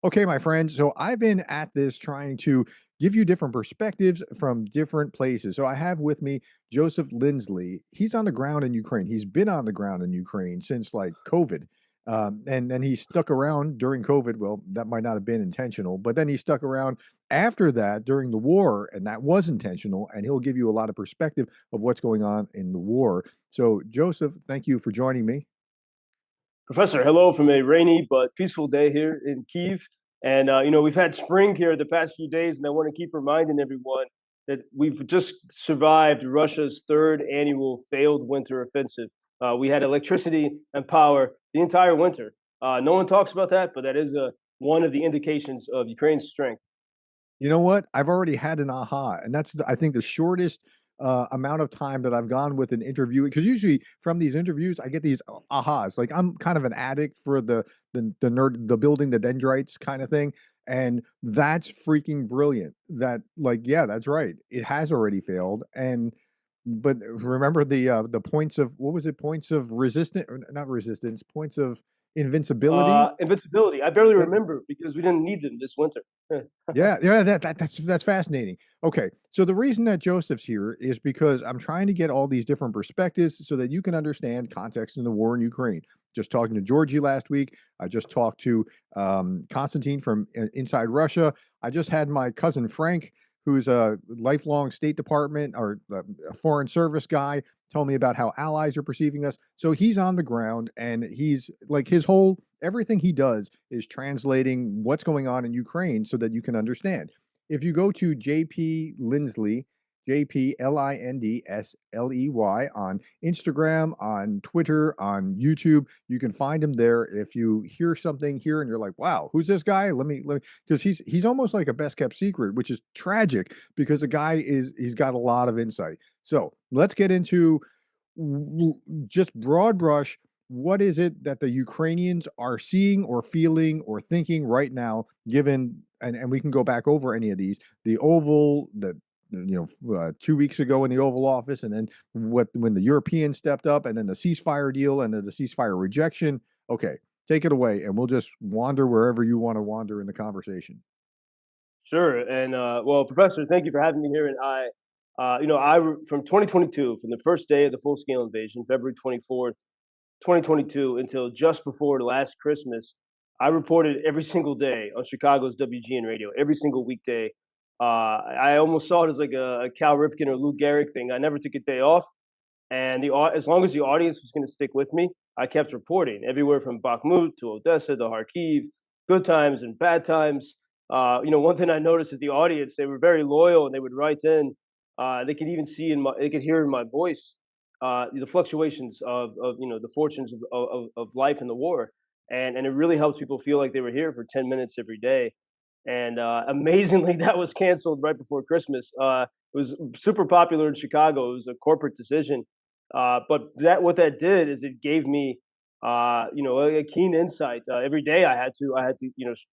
Okay, my friend. So I've been at this trying to give you different perspectives from different places. So I have with me Joseph Lindsley. He's on the ground in Ukraine. He's been on the ground in Ukraine since like COVID. And then he stuck around during COVID. Well, that might not have been intentional, but then he stuck around after that during the war, and that was intentional. And he'll give you a lot of perspective of what's going on in the war. So, Joseph, thank you for joining me. Professor, hello from a rainy but peaceful day here in Kiev. And, we've had spring here the past few days, and I want to keep reminding everyone that we've just survived Russia's third annual failed winter offensive. We had electricity and power the entire winter. No one talks about that, but that is one of the indications of Ukraine's strength. You know what? I've already had an aha, and that's I think the shortest amount of time that I've gone with an interview. Because usually from these interviews, I get these ahas. Like I'm kind of an addict for the nerd, the building the dendrites kind of thing, and that's freaking brilliant. That like yeah, that's right. It has already failed, and but remember the points of what was it? Points of resistance, not resistance, points of invincibility. Invincibility. I barely remember because we didn't need them this winter. Yeah, yeah, that's fascinating. Okay, so the reason that Joseph's here is because I'm trying to get all these different perspectives so that you can understand context in the war in Ukraine. Just talking to Georgie last week, I just talked to Constantine from inside Russia. I just had my cousin Frank, who's a lifelong State Department or a Foreign Service guy, tell me about how allies are perceiving us. So he's on the ground, and he's like his whole everything he does is translating what's going on in Ukraine so that you can understand. If you go to JP Lindsley, JPLindsLey on Instagram, on Twitter, on YouTube, you can find him there. If you hear something here and you're like, "Wow, who's this guy?" Let me, because he's almost like a best kept secret, which is tragic because the guy he's got a lot of insight. So let's get into just broad brush, what is it that the Ukrainians are seeing or feeling or thinking right now, given, and we can go back over any of these, the Oval, 2 weeks ago in the Oval Office, and then what when the Europeans stepped up, and then the ceasefire deal, and then the ceasefire rejection. Okay, take it away, and we'll just wander wherever you want to wander in the conversation. Sure. And well, Professor, thank you for having me here. And from 2022, from the first day of the full-scale invasion, February 24th, 2022, until just before the last Christmas, I reported every single day on Chicago's WGN radio, every single weekday. I almost saw it as like a Cal Ripken or Lou Gehrig thing. I never took a day off, and as long as the audience was going to stick with me, I kept reporting everywhere from Bakhmut to Odessa to Kharkiv, good times and bad times. One thing I noticed at the audience, they were very loyal and they would write in. They could even they could hear in my voice the fluctuations of the fortunes of life in the war, and it really helps people feel like they were here for 10 minutes every day. And amazingly, that was canceled right before Christmas. It was super popular in Chicago. It was a corporate decision, but that what that did is it gave me a keen insight. Every day I had to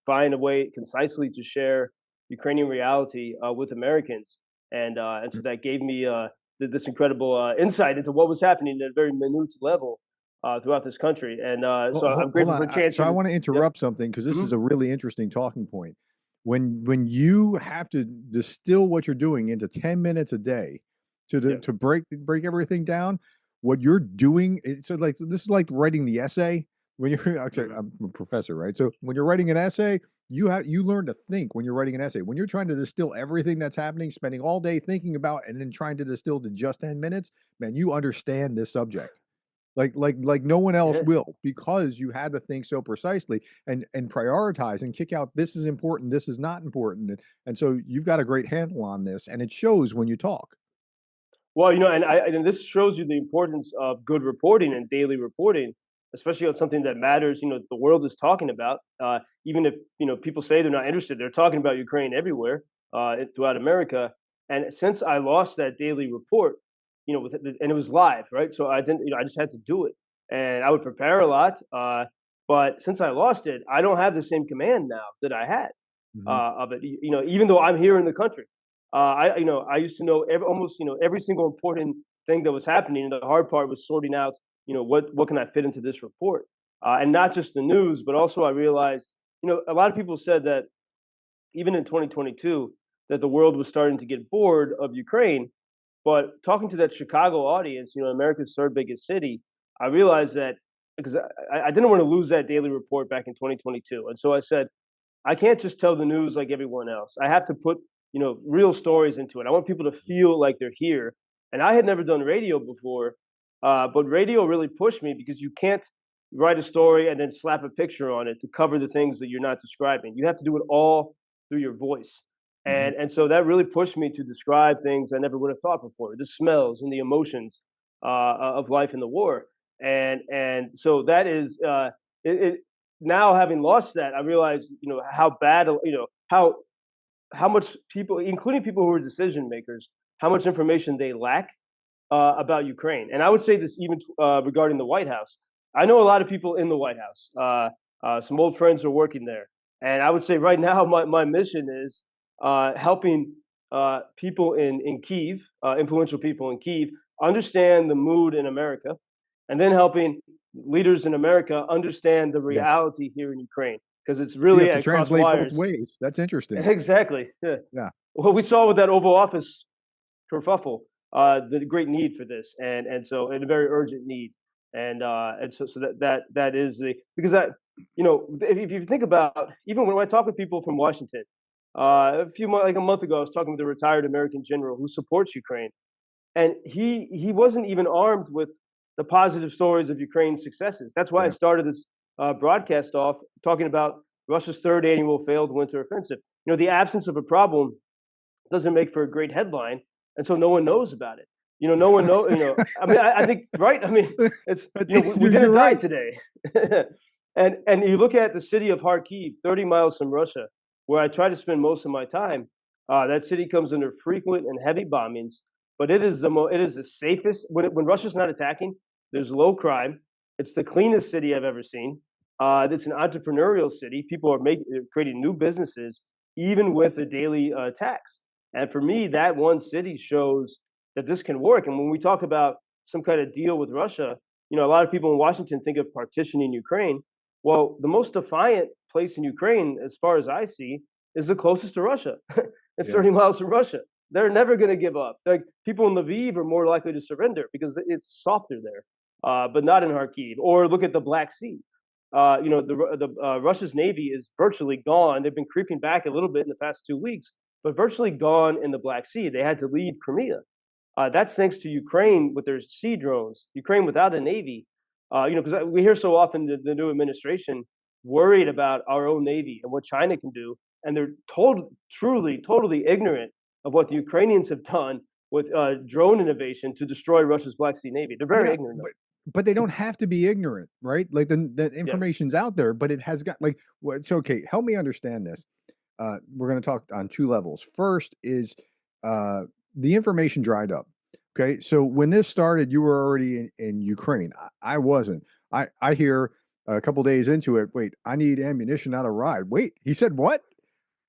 find a way concisely to share Ukrainian reality with Americans, and so that gave me this incredible insight into what was happening at a very minute level throughout this country. And so I'm Hold grateful for on. a chance So here I to. want to Yep. interrupt something because this Mhm. is a really interesting talking point. When you have to distill what you're doing into 10 minutes a day Yeah. to break everything down, what you're doing, so like this is like writing the essay when you're actually, Mhm. I'm a professor, right? So when you're writing an essay, you learn to think when you're writing an essay. When you're trying to distill everything that's happening, spending all day thinking about and then trying to distill to just 10 minutes, man, you understand this subject like no one else Yeah. will because you had to think so precisely and prioritize and kick out this is important, this is not important, and so you've got a great handle on this, and it shows when you talk. Well, and this shows you the importance of good reporting and daily reporting, especially on something that matters. The world is talking about. Even if people say they're not interested, they're talking about Ukraine everywhere throughout America. And since I lost that daily report, and it was live, right? So I didn't, I just had to do it, and I would prepare a lot. But since I lost it, I don't have the same command now that I had Mhm. of it. Even though I'm here in the country, I used to know almost every single important thing that was happening. And the hard part was sorting out what can I fit into this report, and not just the news, but also I realized a lot of people said that even in 2022, that the world was starting to get bored of Ukraine. But talking to that Chicago audience, America's third biggest city, I realized that because I didn't want to lose that daily report back in 2022. And so I said, I can't just tell the news like everyone else. I have to put, real stories into it. I want people to feel like they're here. And I had never done radio before, but radio really pushed me because you can't write a story and then slap a picture on it to cover the things that you're not describing. You have to do it all through your voice. Hmm. And so that really pushed me to describe things I never would have thought before, the smells and the emotions of life in the war. And so that is it, now having lost that, I realize, how bad, how much people, including people who are decision makers, how much information they lack about Ukraine. And I would say this even regarding the White House. I know a lot of people in the White House. Some old friends are working there, and I would say right now my mission is helping people in Kyiv, influential people in Kyiv, understand the mood in America, and then helping leaders in America understand the Yeah. reality here in Ukraine, because it's You really have to at cross translate both wires. ways. That's interesting. Exactly. Yeah. Yeah. Well, we saw with that Oval Office kerfuffle the great need for this, and a very urgent need, and so that is the because I, if you think about even when I talk with people from Washington, like a month ago, I was talking with a retired American general who supports Ukraine, and he wasn't even armed with the positive stories of Ukraine's successes. That's why I Yeah. started this broadcast off talking about Russia's third annual failed winter offensive. The absence of a problem doesn't make for a great headline, and so no one knows about it. No one know. I mean, I think right. I mean, it's But we you're didn't die right. today, and you look at the city of Kharkiv, 30 miles from Russia, where I try to spend most of my time. That city comes under frequent and heavy bombings, but it is the safest when Russia's not attacking. There's low crime. It's the cleanest city I've ever seen. It's an entrepreneurial city. People are creating new businesses, even with the daily attacks. And for me, that one city shows that this can work. And when we talk about some kind of deal with Russia, a lot of people in Washington think of partitioning Ukraine. Well, the most defiant place in Ukraine, as far as I see, is the closest to Russia. It's Yeah. 30 miles from Russia. They're never going to give up. Like people in Lviv are more likely to surrender because it's softer there, but not in Kharkiv. Or look at the Black Sea. Russia's navy is virtually gone. They've been creeping back a little bit in the past 2 weeks, but virtually gone in the Black Sea. They had to leave Crimea. That's thanks to Ukraine with their sea drones. Ukraine without a navy, because we hear so often the new administration worried about our own navy and what China can do, and they're totally ignorant of what the Ukrainians have done with drone innovation to destroy Russia's Black Sea Navy. They're very Yeah, ignorant of it. but they don't have to be ignorant, right? Like the Yeah. information's out there, but it has got like what so okay, help me understand this. We're gonna talk on two levels. First is uh the information dried up. Okay. So when this started, you were already in Ukraine. I wasn't. I hear a couple days into it, wait, I need ammunition, not a ride. Wait, he said what?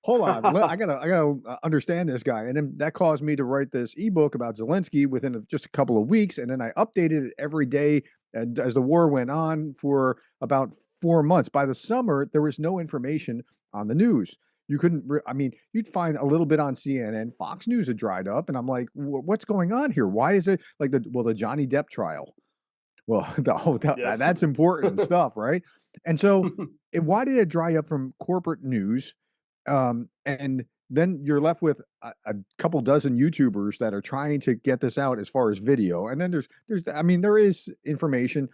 Hold on, I gotta understand this guy, and then that caused me to write this ebook about Zelensky within just a couple of weeks, and then I updated it every day, and as the war went on for about 4 months. By the summer, there was no information on the news. You couldn't. I mean, you'd find a little bit on CNN. Fox News had dried up, and I'm like, what's going on here? Why is it like the Johnny Depp trial? Well, Yeah. that's important stuff, right? And so, why did it dry up from corporate news? And then you're left with a couple dozen YouTubers that are trying to get this out as far as video. And then I mean, there is information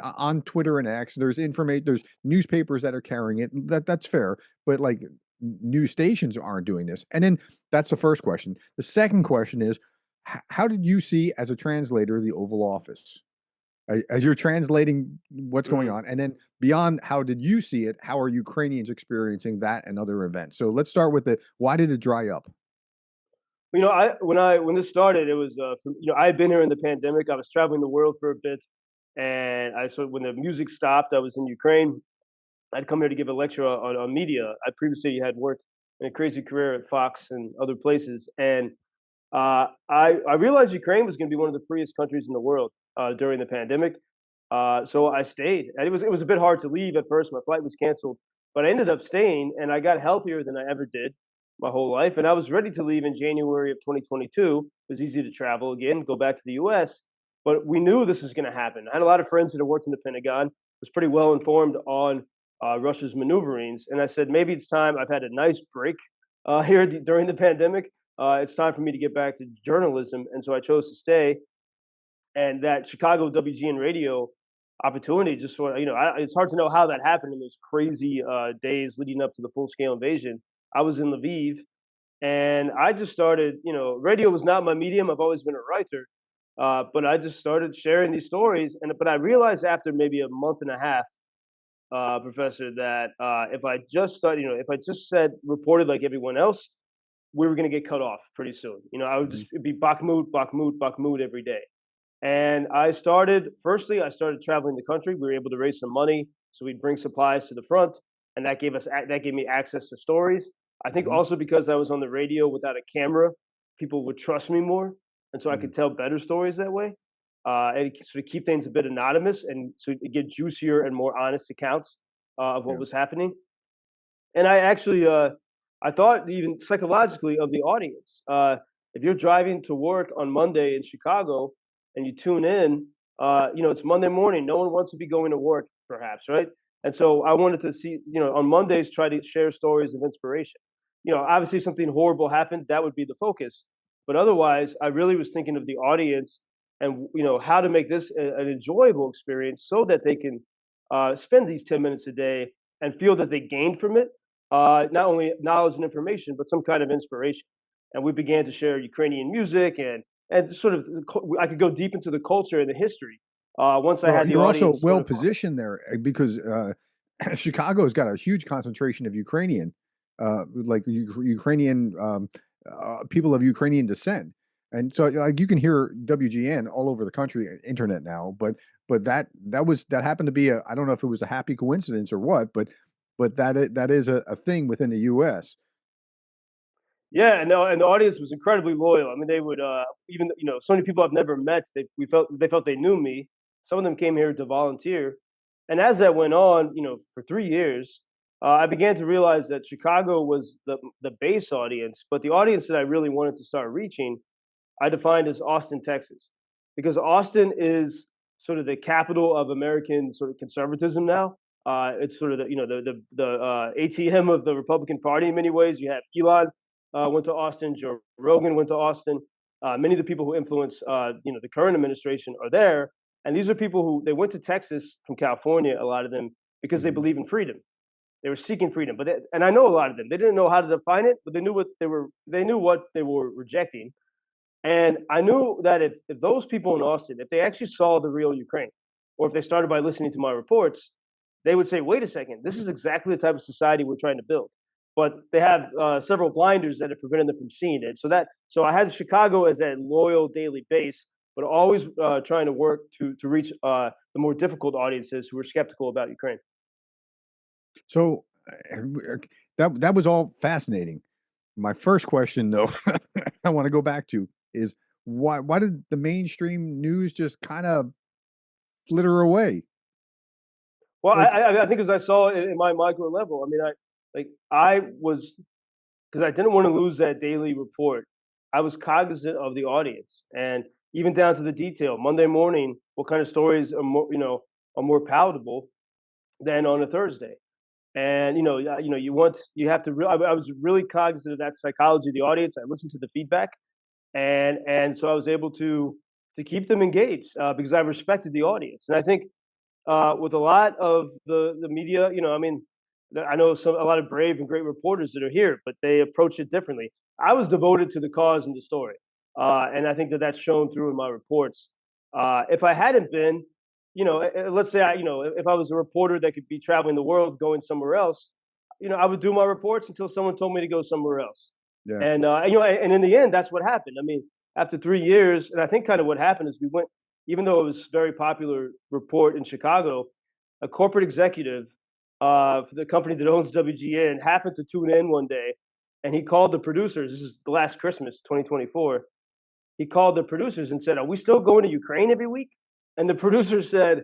on Twitter and X. There's information. There's newspapers that are carrying it. That's fair, but like news stations aren't doing this. And then that's the first question. The second question is, how did you see as a translator the Oval Office? As you're translating what's going Mhm. on, and then beyond, how did you see it? How are Ukrainians experiencing that and other events? So let's start with the why did it dry up? When this started, it was I had been here in the pandemic. I was traveling the world for a bit, and I so when the music stopped, I was in Ukraine. I'd come here to give a lecture on media. I previously had worked in a crazy career at Fox and other places, and I realized Ukraine was going to be one of the freest countries in the world during the pandemic. So I stayed, and it was a bit hard to leave at first. My flight was canceled, but I ended up staying, and I got healthier than I ever did my whole life, and I was ready to leave in January of 2022. It was easy to travel again, go back to the US, but we knew this was gonna happen. I had a lot of friends that had worked in the Pentagon, was pretty well informed on Russia's maneuverings, and I said, maybe it's time. I've had a nice break here during the pandemic. It's time for me to get back to journalism, and so I chose to stay. And that Chicago WGN radio opportunity just sort of, it's hard to know how that happened in those crazy days leading up to the full scale invasion. I was in Lviv, and I just started, radio was not my medium. I've always been a writer, but I just started sharing these stories. But I realized after maybe a month and a half, Professor, that if I just started, if I just said reported like everyone else, we were going to get cut off pretty soon. I would Mhm. just it'd be Bakhmut, Bakhmut, Bakhmut every day. And I started traveling the country. We were able to raise some money, so we'd bring supplies to the front, and that gave me access to stories. I think Mhm. also because I was on the radio without a camera, people would trust me more, and so I Mhm. could tell better stories that way, and sort of keep things a bit anonymous, and so to get juicier and more honest accounts of what Yeah. was happening. And I actually, I thought even psychologically of the audience. If you're driving to work on Monday in Chicago and you tune in, it's Monday morning. No one wants to be going to work, perhaps, right? And so I wanted to see, on Mondays, try to share stories of inspiration. Obviously, if something horrible happened, that would be the focus. But otherwise, I really was thinking of the audience and how to make this an enjoyable experience so that they can spend these 10 minutes a day and feel that they gained from it, not only knowledge and information, but some kind of inspiration. And we began to share Ukrainian music and sort of I could go deep into the culture and the history once I Well, had the you're also audience sort well of. positioned there because Chicago's got a huge concentration of Ukrainian, like Ukrainian people of Ukrainian descent, and so like you can hear WGN all over the country, internet now. But that happened to be a, I don't know if it was a happy coincidence or what, but that is a thing within the U.S. Yeah, and the audience was incredibly loyal. I mean, they would even so many people I've never met. They felt they knew me. Some of them came here to volunteer, and as that went on, for 3 years, I began to realize that Chicago was the base audience, but the audience that I really wanted to start reaching, I defined as Austin, Texas, because Austin is sort of the capital of American sort of conservatism now. It's sort of the ATM of the Republican Party in many ways. You have Elon went to Austin, Joe Rogan went to Austin. Many of the people who influence the current administration are there, and these are people who they went to Texas from California. A lot of them because they Mhm. believe in freedom. They were seeking freedom, and I know a lot of them. They didn't know how to define it, but they knew what they were. They knew what they were rejecting, and I knew that if those people in Austin, if they actually saw the real Ukraine, or if they started by listening to my reports, they would say, wait a second, this is exactly the type of society we're trying to build. But they have several blinders that have prevented them from seeing it. So I had Chicago as a loyal daily base, but always trying to work to reach the more difficult audiences who are skeptical about Ukraine. So that was all fascinating. My first question, though, I want to go back to is why did the mainstream news just kind of flitter away? Well, Like, I think as I saw it in my micro level, I mean, I was because I didn't want to lose that daily report. I was cognizant of the audience and even down to the detail. Monday morning, what kind of stories are more palatable than on a Thursday? And you have to. I was really cognizant of that psychology of the audience. I listened to the feedback, and so I was able to keep them engaged because I respected the audience. And I think with a lot of the media, I mean, I know a lot of brave and great reporters that are here, but they approach it differently. I was devoted to the cause and the story, and I think that that's shown through in my reports. If I hadn't been, let's say if I was a reporter that could be traveling the world, going somewhere else, I would do my reports until someone told me to go somewhere else. yeah. And in the end, that's what happened. I mean, after 3 years, and I think kind of what happened is we went, even though it was a very popular report in Chicago, a corporate executive for the company that owns WGN happened to tune in one day, and he called the producers. This is the last Christmas, 2024. He called the producers and said, "Are we still going to Ukraine every week?" And the producer said,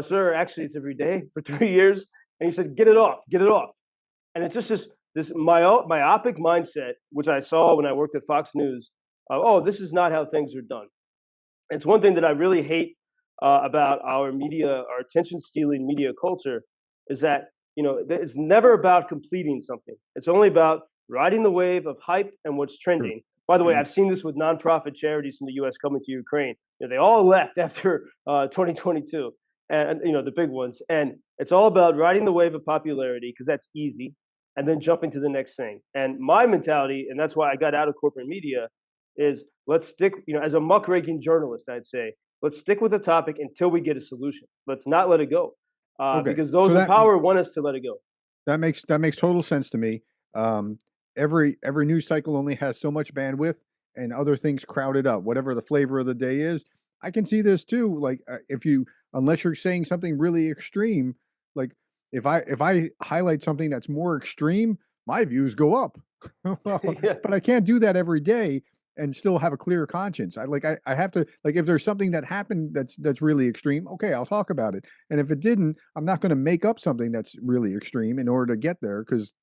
"Sir, actually, it's every day for 3 years." And he said, "Get it off, get it off." and it's just this myopic mindset, which I saw when I worked at Fox News. Oh, this is not how things are done. It's one thing that I really hate about our media, our attention stealing media culture, is that it's never about completing something. It's only about riding the wave of hype and what's True. trending. By the way, I've seen this with nonprofit charities from the U.S. coming to Ukraine. They all left after 2022, and the big ones. And it's all about riding the wave of popularity because that's easy, and then jumping to the next thing. And my mentality, and that's why I got out of corporate media, is let's stick, as a muckraking journalist, I'd say, let's stick with the topic until we get a solution. Let's not let it go, Okay. because So those in that power want us to let it go. that makes total sense to me. Um, every news cycle only has so much bandwidth, and other things crowd it up. Whatever the flavor of the day is, I can see this too. Like if you, unless you're saying something really extreme, like if I highlight something that's more extreme, my views go up. Well, Yeah. but I can't do that every day and still have a clear conscience. I have to, like, if there's something that happened that's really extreme, okay, I'll talk about it. And if it didn't, I'm not going to make up something that's really extreme in order to get there. Because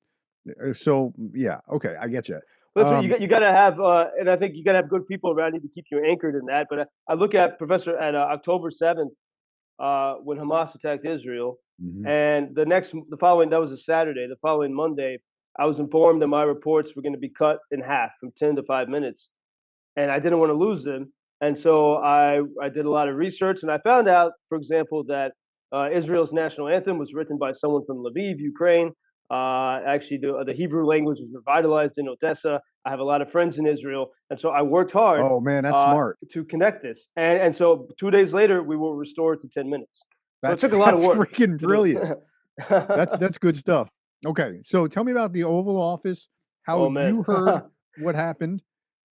so yeah, okay, I get you. Listen, you got to have, and I think you got to have good people around you to keep you anchored in that. But I look at Professor at October 7th, when Hamas attacked Israel, Mhm. and the following, that was a Saturday. The following Monday, I was informed that my reports were going to be cut in half from 10 to 5 minutes, and I didn't want to lose them. And so I did a lot of research, and I found out, for example, that Israel's national anthem was written by someone from Lviv, Ukraine. Actually, the Hebrew language was revitalized in Odessa. I have a lot of friends in Israel, and so I worked hard Oh man, that's uh, smart. to connect this. And so 2 days later, we were restored to 10 minutes. So it That's took a lot of that's work freaking to do. brilliant. That's good stuff. Okay, so tell me about the Oval Office. How Oh man, you heard what happened?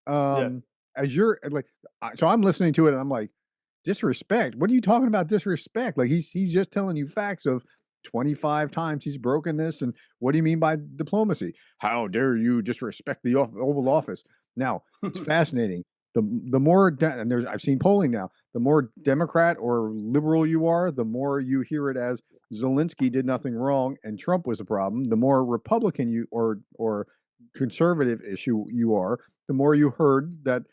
yeah. As you're like, so I'm listening to it and I'm like, disrespect. What are you talking about? Disrespect? Like he's just telling you facts of 25 times he's broken this. And what do you mean by diplomacy? How dare you disrespect the Oval Office? Now it's fascinating. The more and there's I've seen polling now. The more Democrat or liberal you are, the more you hear it as Zelensky did nothing wrong and Trump was the problem. The more Republican you or conservative issue you are, the more you heard that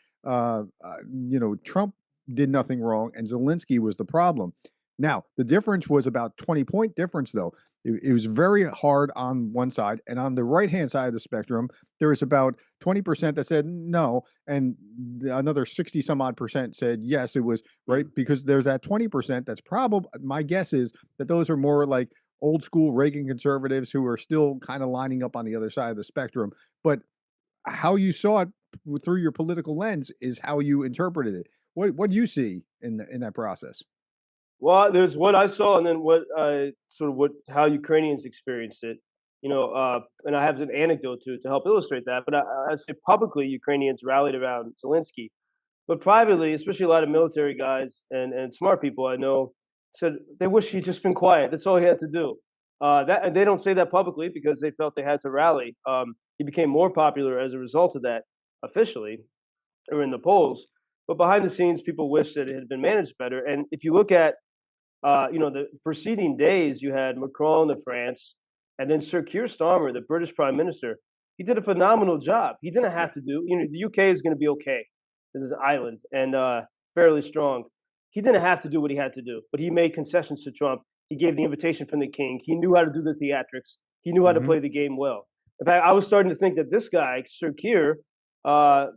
Trump did nothing wrong and Zelensky was the problem. Now, the difference was about 20-point difference, though. It was very hard on one side, and on the right hand side of the spectrum, there was about 20% that said no, and another 60 some odd percent said yes, it was right, Mhm. because there's that 20% that's probably, my guess is that those are more like old school Reagan conservatives who are still kind of lining up on the other side of the spectrum. But how you saw it through your political lens is how you interpreted it. What do you see in that process? Well, there's what I saw, and then what sort of what how Ukrainians experienced it. And I have an anecdote to help illustrate that. But I say publicly, Ukrainians rallied around Zelensky, but privately, especially a lot of military guys and smart people I know said they wish he'd just been quiet. That's all he had to do. That and they don't say that publicly because they felt they had to rally. He became more popular as a result of that officially, or in the polls. But behind the scenes, people wish that it had been managed better. And if you look at the preceding days, you had Macron of France, and then Sir Keir Starmer, the British Prime Minister. He did a phenomenal job. He didn't Yeah. have to do. The UK is going to be okay. This is an island and fairly strong. He didn't have to do what he had to do, but he made concessions to Trump. He gave the invitation from the king. He knew how to do the theatrics. He knew how to Hmm. play the game well. In fact, I was starting to think that this guy, Sir Keir, uh,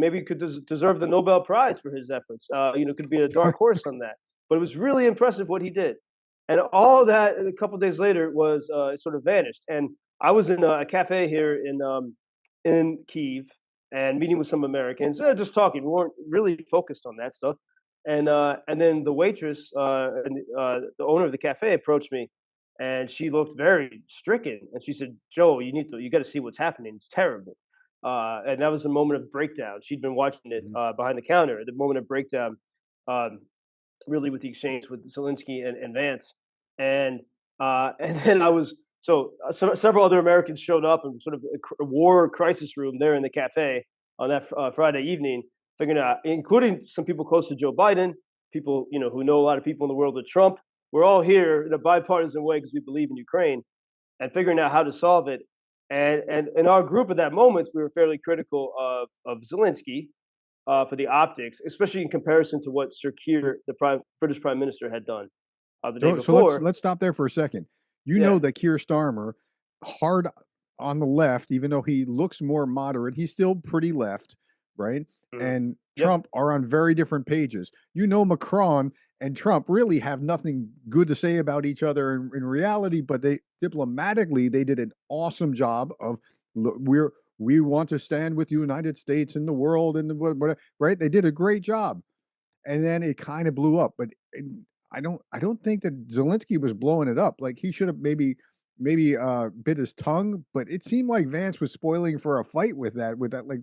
maybe could deserve the Nobel Prize for his efforts. Could be a dark horse on that. But it was really impressive what he did. And all that a couple days later was sort of vanished. And I was in a cafe here in Kiev and meeting with some Americans, just talking. We weren't really focused on that stuff. And then the waitress, the owner of the cafe, approached me, and she looked very stricken. And she said, "Joe, you got to see what's happening. It's terrible." And that was a moment of breakdown. She'd been watching it Hmm. behind the counter. The moment of breakdown. Um, really with the exchange with Zelensky and Vance, and and then several other Americans showed up in sort of a war crisis room there in the cafe on that Friday evening, figuring out, including some people close to Joe Biden, people who know a lot of people in the world of Trump. We're all here in a bipartisan way because we believe in Ukraine, and figuring out how to solve it. And in our group at that moment, we were fairly critical of Zelensky for the optics, especially in comparison to what Sir Keir, the British Prime Minister, had done the day So let's before. let's stop there for a second. You Yeah. know that Keir Starmer, hard on the left, even though he looks more moderate, he's still pretty left, right? Mhm. And Yep. Trump are on very different pages. You know, Macron and Trump really have nothing good to say about each other in reality, but they diplomatically they did an awesome job of "Look, we want to stand with the United States and the world and the what, right? They did a great job, and then it kind of blew up. But I don't think that Zelensky was blowing it up. Like he should have maybe bit his tongue, but it seemed like Vance was spoiling for a fight with that. Like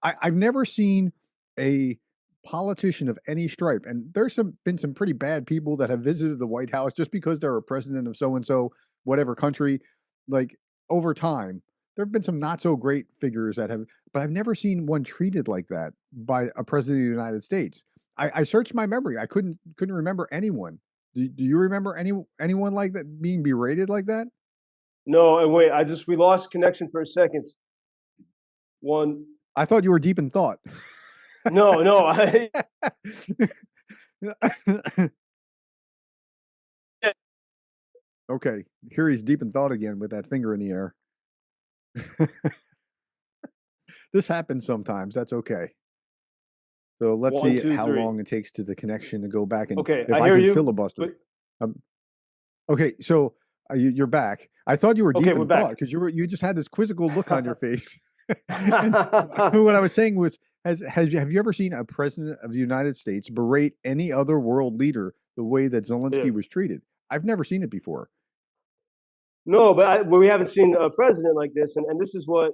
I've never seen a politician of any stripe, and there's been some pretty bad people that have visited the White House just because they're a president of so and so whatever country. Like over time, there have been some not so great figures that have, but I've never seen one treated like that by a president of the United States. I searched my memory. I couldn't remember anyone. Do you remember anyone like that being berated like that? No, and wait, we lost connection for a second. One, I thought you were deep in thought. no, no, I Okay, here he's deep in thought again with that finger in the air. This happens sometimes. That's okay. So let's one, see two, how three. long it takes to the connection to go back and Okay, if I I hear can you. filibuster. But Um, okay, so you're back. I thought you were okay, deep we're in thought back. because you just had this quizzical look on your face. And what I was saying was, have you ever seen a president of the United States berate any other world leader the way that Yeah. Zelensky was treated? I've never seen it before. No, but we haven't seen a president like this, and this is what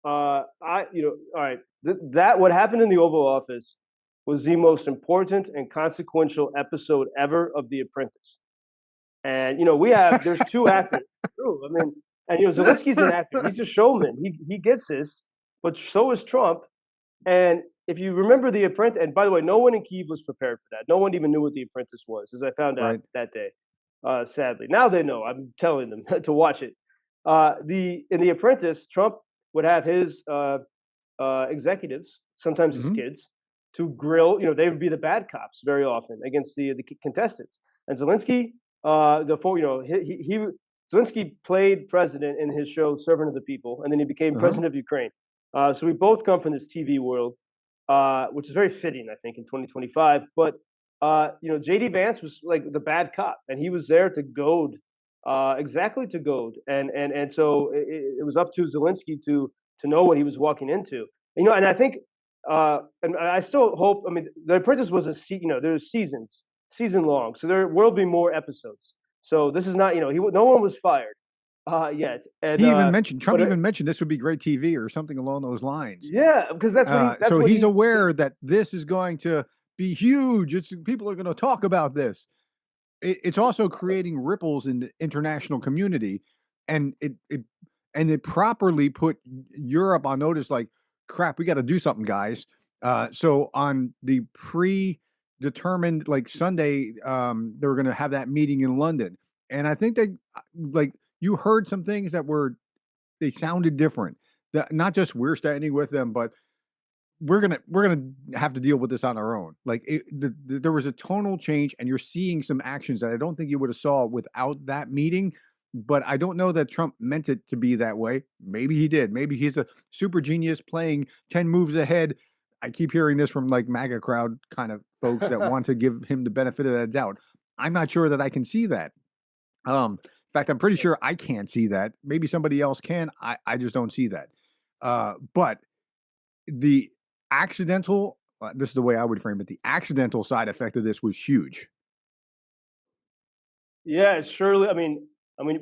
all right, that what happened in the Oval Office was the most important and consequential episode ever of The Apprentice. And there's two actors. True, I mean, and Zelensky's an actor. He's a showman. He gets this, but so is Trump. And if you remember The Apprentice, and by the way, no one in Kiev was prepared for that. No one even knew what The Apprentice was, as I found out Right. that day. Sadly, now they know. I'm telling them to watch it. The In The Apprentice, Trump would have his executives, sometimes his Hmm. kids, to grill. They would be the bad cops very often against the contestants. And Zelensky, Zelensky played president in his show Servant of the People, and then he became Uh-huh. president of Ukraine. So we both come from this TV world, which is very fitting, I think, in 2025. But JD Vance was like the bad cop, and he was there to goad, exactly to goad, and so it was up to Zelensky to know what he was walking into. And I think, and I still hope. I mean, The Apprentice was there's season long, so there will be more episodes. So this is not, no one was fired yet, and Trump but even mentioned this would be great TV or something along those lines. yeah, because that's So what he's he aware that this is going to be huge. People are going to talk about this. It's also creating ripples in the international community, and it properly put Europe on notice. Like, crap, we got to do something, guys. So on the predetermined like Sunday, they were going to have that meeting in London, and I think they like you heard some things that they sounded different. That not just we're standing with them, but we're gonna have to deal with this on our own. Like there was a tonal change, and you're seeing some actions that I don't think you would have saw without that meeting. But I don't know that Trump meant it to be that way. Maybe he did. Maybe he's a super genius playing 10 moves ahead. I keep hearing this from like MAGA crowd kind of folks that want to give him the benefit of the doubt. I'm not sure that I can see that. In fact, I'm pretty sure I can't see that. Maybe somebody else can. I just don't see that. But the accidental this is the way I would frame it. The accidental side effect of this was huge. Yeah, it's surely. I mean,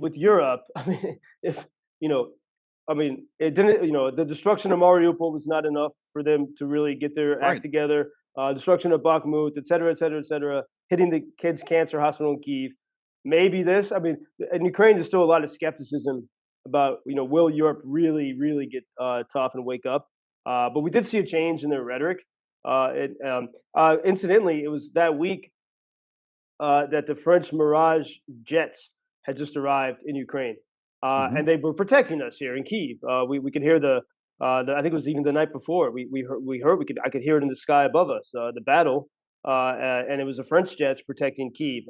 with Europe, I mean, if you know, it didn't. The destruction of Mariupol was not enough for them to really get their act Right. together. Destruction of Bakhmut, et cetera, et cetera, et cetera. Hitting the kids' cancer hospital in Kiev. Maybe this. I mean, in Ukraine, there's still a lot of skepticism about will Europe really, really get tough and wake up. But we did see a change in their rhetoric. Incidentally, it was that week that the French Mirage jets had just arrived in Ukraine. Hmm. and they were protecting us here in Kiev. We could hear I think it was even the night before. I could hear it in the sky above us, the battle, and it was the French jets protecting Kiev.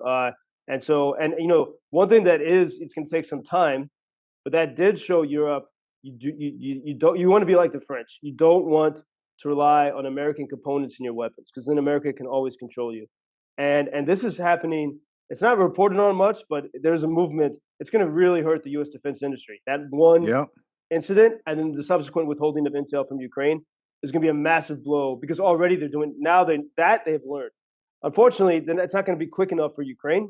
And one thing that is, it's going to take some time, but that did show Europe you want to be like the French. You don't want to rely on American components in your weapons, because then America can always control you. And this is happening. It's not reported on much, but there's a movement. It's going to really hurt the U.S. defense industry. That one Yeah. incident and then the subsequent withholding of intel from Ukraine is going to be a massive blow, because already they're doing now they have learned. Unfortunately, then it's not going to be quick enough for Ukraine,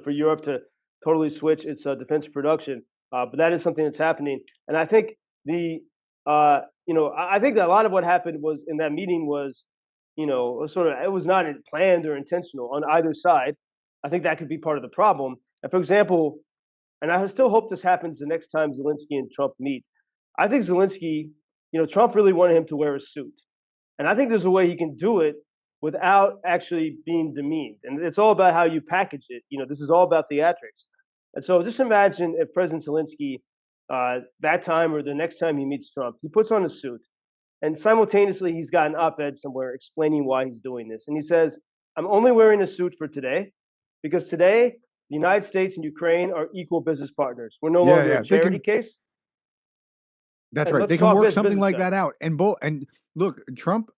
for Europe to totally switch its defense production. But that is something that's happening, and I think I think that a lot of what happened was in that meeting was, sort of, it was not planned or intentional on either side. I think that could be part of the problem. And for example, and I still hope this happens the next time Zelensky and Trump meet. I think Zelensky, Trump really wanted him to wear a suit, and I think there's a way he can do it without actually being demeaned. And it's all about how you package it. This is all about theatrics. And so just imagine if President Zelensky, that time or the next time he meets Trump, he puts on a suit and simultaneously he's got an op-ed somewhere explaining why he's doing this. And he says, I'm only wearing a suit for today because today the United States and Ukraine are equal business partners. We're no Yeah, longer a yeah. They charity can. case. That's And right. let's They can talk work something business like then. that out. And look, Trump,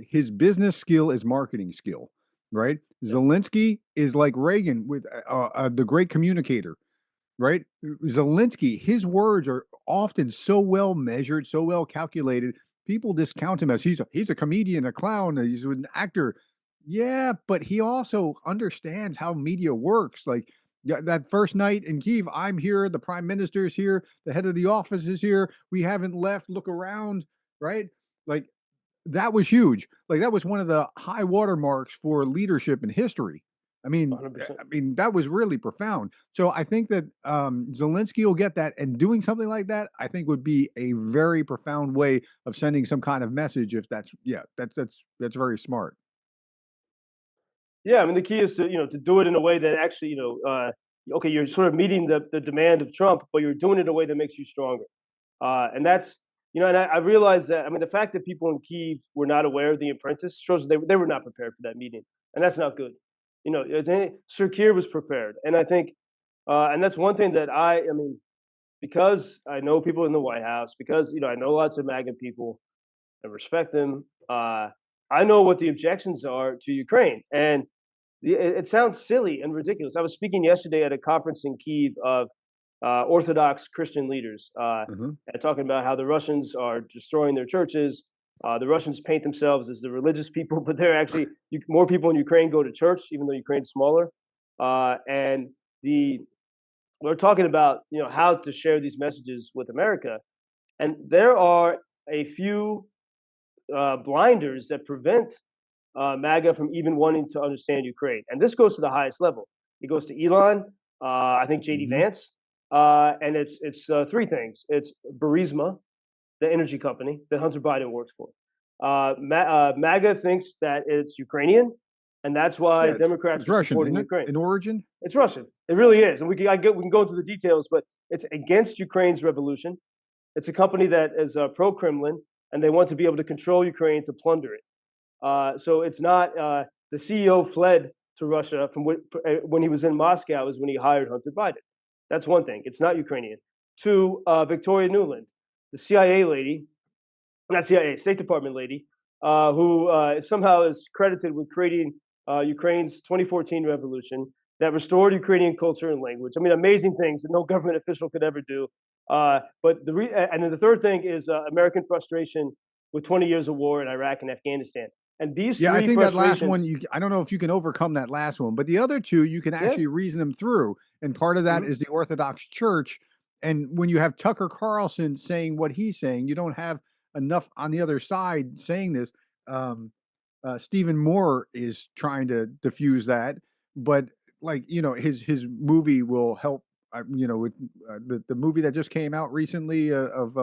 his business skill is marketing skill, right? Yeah, Zelensky is like Reagan with the great communicator, right? Zelensky, his words are often so well measured, so well calculated. People discount him as he's a comedian, a clown, he's an actor. Yeah, but he also understands how media works. Like that first night in Kiev, I'm here, the prime minister's here, the head of the office is here. We haven't left. Look around, right? Like that was huge. Like that was one of the high watermarks for leadership in history. I 100%. mean that was really profound. So I think that Zelensky will get that, and doing something like that, I think, would be a very profound way of sending some kind of message. If that's yeah, that's very smart. Yeah, I mean, the key is to do it in a way that actually, okay, you're sort of meeting the demand of Trump, but you're doing it in a way that makes you stronger. And that's, and I realized that, I mean, the fact that people in Kiev were not aware of The Apprentice shows they were not prepared for that meeting. And that's not good. Sir Keir was prepared. And I think, and that's one thing that I mean, because I know people in the White House, because, I know lots of MAGA people and respect them, I know what the objections are to Ukraine. And it sounds silly and ridiculous. I was speaking yesterday at a conference in Kiev of Orthodox Christian leaders, Hmm. and talking about how the Russians are destroying their churches. The Russians paint themselves as the religious people, but they're actually more people in Ukraine go to church, even though Ukraine's smaller. And the we're talking about how to share these messages with America, and there are a few blinders that prevent MAGA from even wanting to understand Ukraine. And this goes to the highest level. It goes to Elon, I think JD Hmm. Vance, and it's three things. It's Burisma, the energy company that Hunter Biden works for. MAGA thinks that it's Ukrainian, and that's why Yeah, Democrats it's are Russian, supporting isn't it? Ukraine. In origin. It's Russian. It really is, and we can go into the details, but it's against Ukraine's revolution. It's a company that is pro-Kremlin, and they want to be able to control Ukraine to plunder it. So it's not the CEO fled to Russia from when he was in Moscow is when he hired Hunter Biden. That's one thing. It's not Ukrainian. Two, Victoria Nuland, the CIA lady, not CIA, State Department lady, who somehow is credited with creating Ukraine's 2014 revolution that restored Ukrainian culture and language. I mean, amazing things that no government official could ever do. And then the third thing is American frustration with 20 years of war in Iraq and Afghanistan. And these Yeah, I three think that last frustrations, one, I don't know if you can overcome that last one, but the other two, you can yeah, actually reason them through. And part of that mhm, is the Orthodox Church. And when you have Tucker Carlson saying what he's saying, you don't have enough on the other side saying this. Um, Stephen Moore is trying to diffuse that, but like his movie will help. With the movie that just came out recently of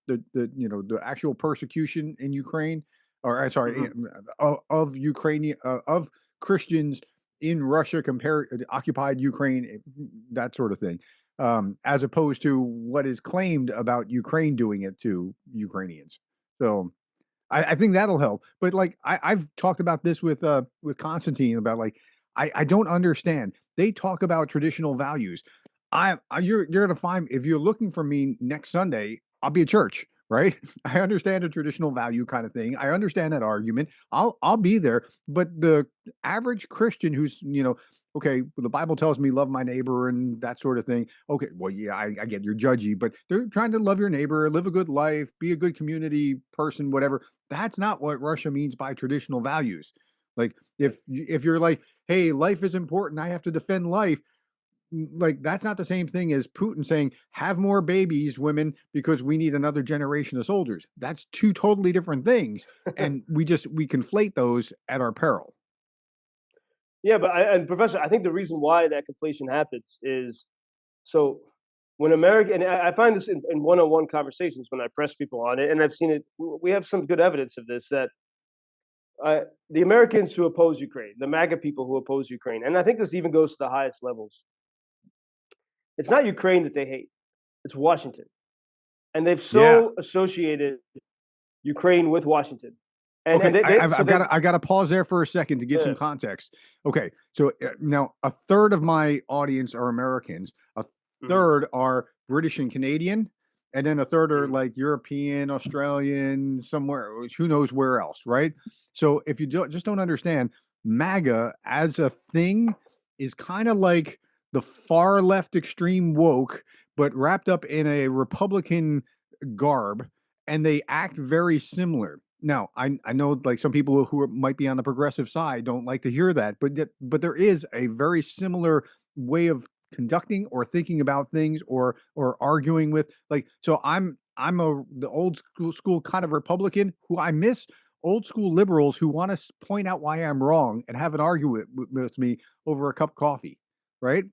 the actual persecution in Ukraine, or sorry, mhm. of Ukrainian of Christians in Russia compared occupied Ukraine, that sort of thing. as opposed to what is claimed about Ukraine doing it to Ukrainians. So I think that'll help. But like I've talked about this with Constantine about like I don't understand. They talk about traditional values. You're gonna find if you're looking for me next Sunday, I'll be at church, right? I understand a traditional value kind of thing. I understand that argument. I'll be there. But the average Christian who's okay, the Bible tells me love my neighbor and that sort of thing. Okay, well, yeah, I get you're judgy, but they're trying to love your neighbor, live a good life, be a good community person, whatever. That's not what Russia means by traditional values. Like if you're like, hey, life is important, I have to defend life. Like that's not the same thing as Putin saying have more babies, women, because we need another generation of soldiers. That's two totally different things, and we conflate those at our peril. Yeah, but and Professor, I think the reason why that conflation happens is so when America, and I find this in one-on-one conversations when I press people on it, and I've seen it. We have some good evidence of this that the Americans who oppose Ukraine, the MAGA people who oppose Ukraine, and I think this even goes to the highest levels. It's not Ukraine that they hate; it's Washington, and they've Yeah. so associated Ukraine with Washington, Okay, and I, they I've, so I've they got to, I got to pause there for a second to give yeah. some context. Okay, so now a third of my audience are Americans, a Mhm, third are British and Canadian, and then a third are mhm, like European, Australian, somewhere, who knows where else, right? So if you just don't understand, MAGA as a thing is kind of like the far left extreme woke, but wrapped up in a Republican garb, and they act very similar. Now, I know like some people who might be on the progressive side don't like to hear that, but there is a very similar way of conducting or thinking about things or arguing with like so I'm the old school kind of Republican who I miss old school liberals who want to point out why I'm wrong and have an argument with me over a cup of coffee, right?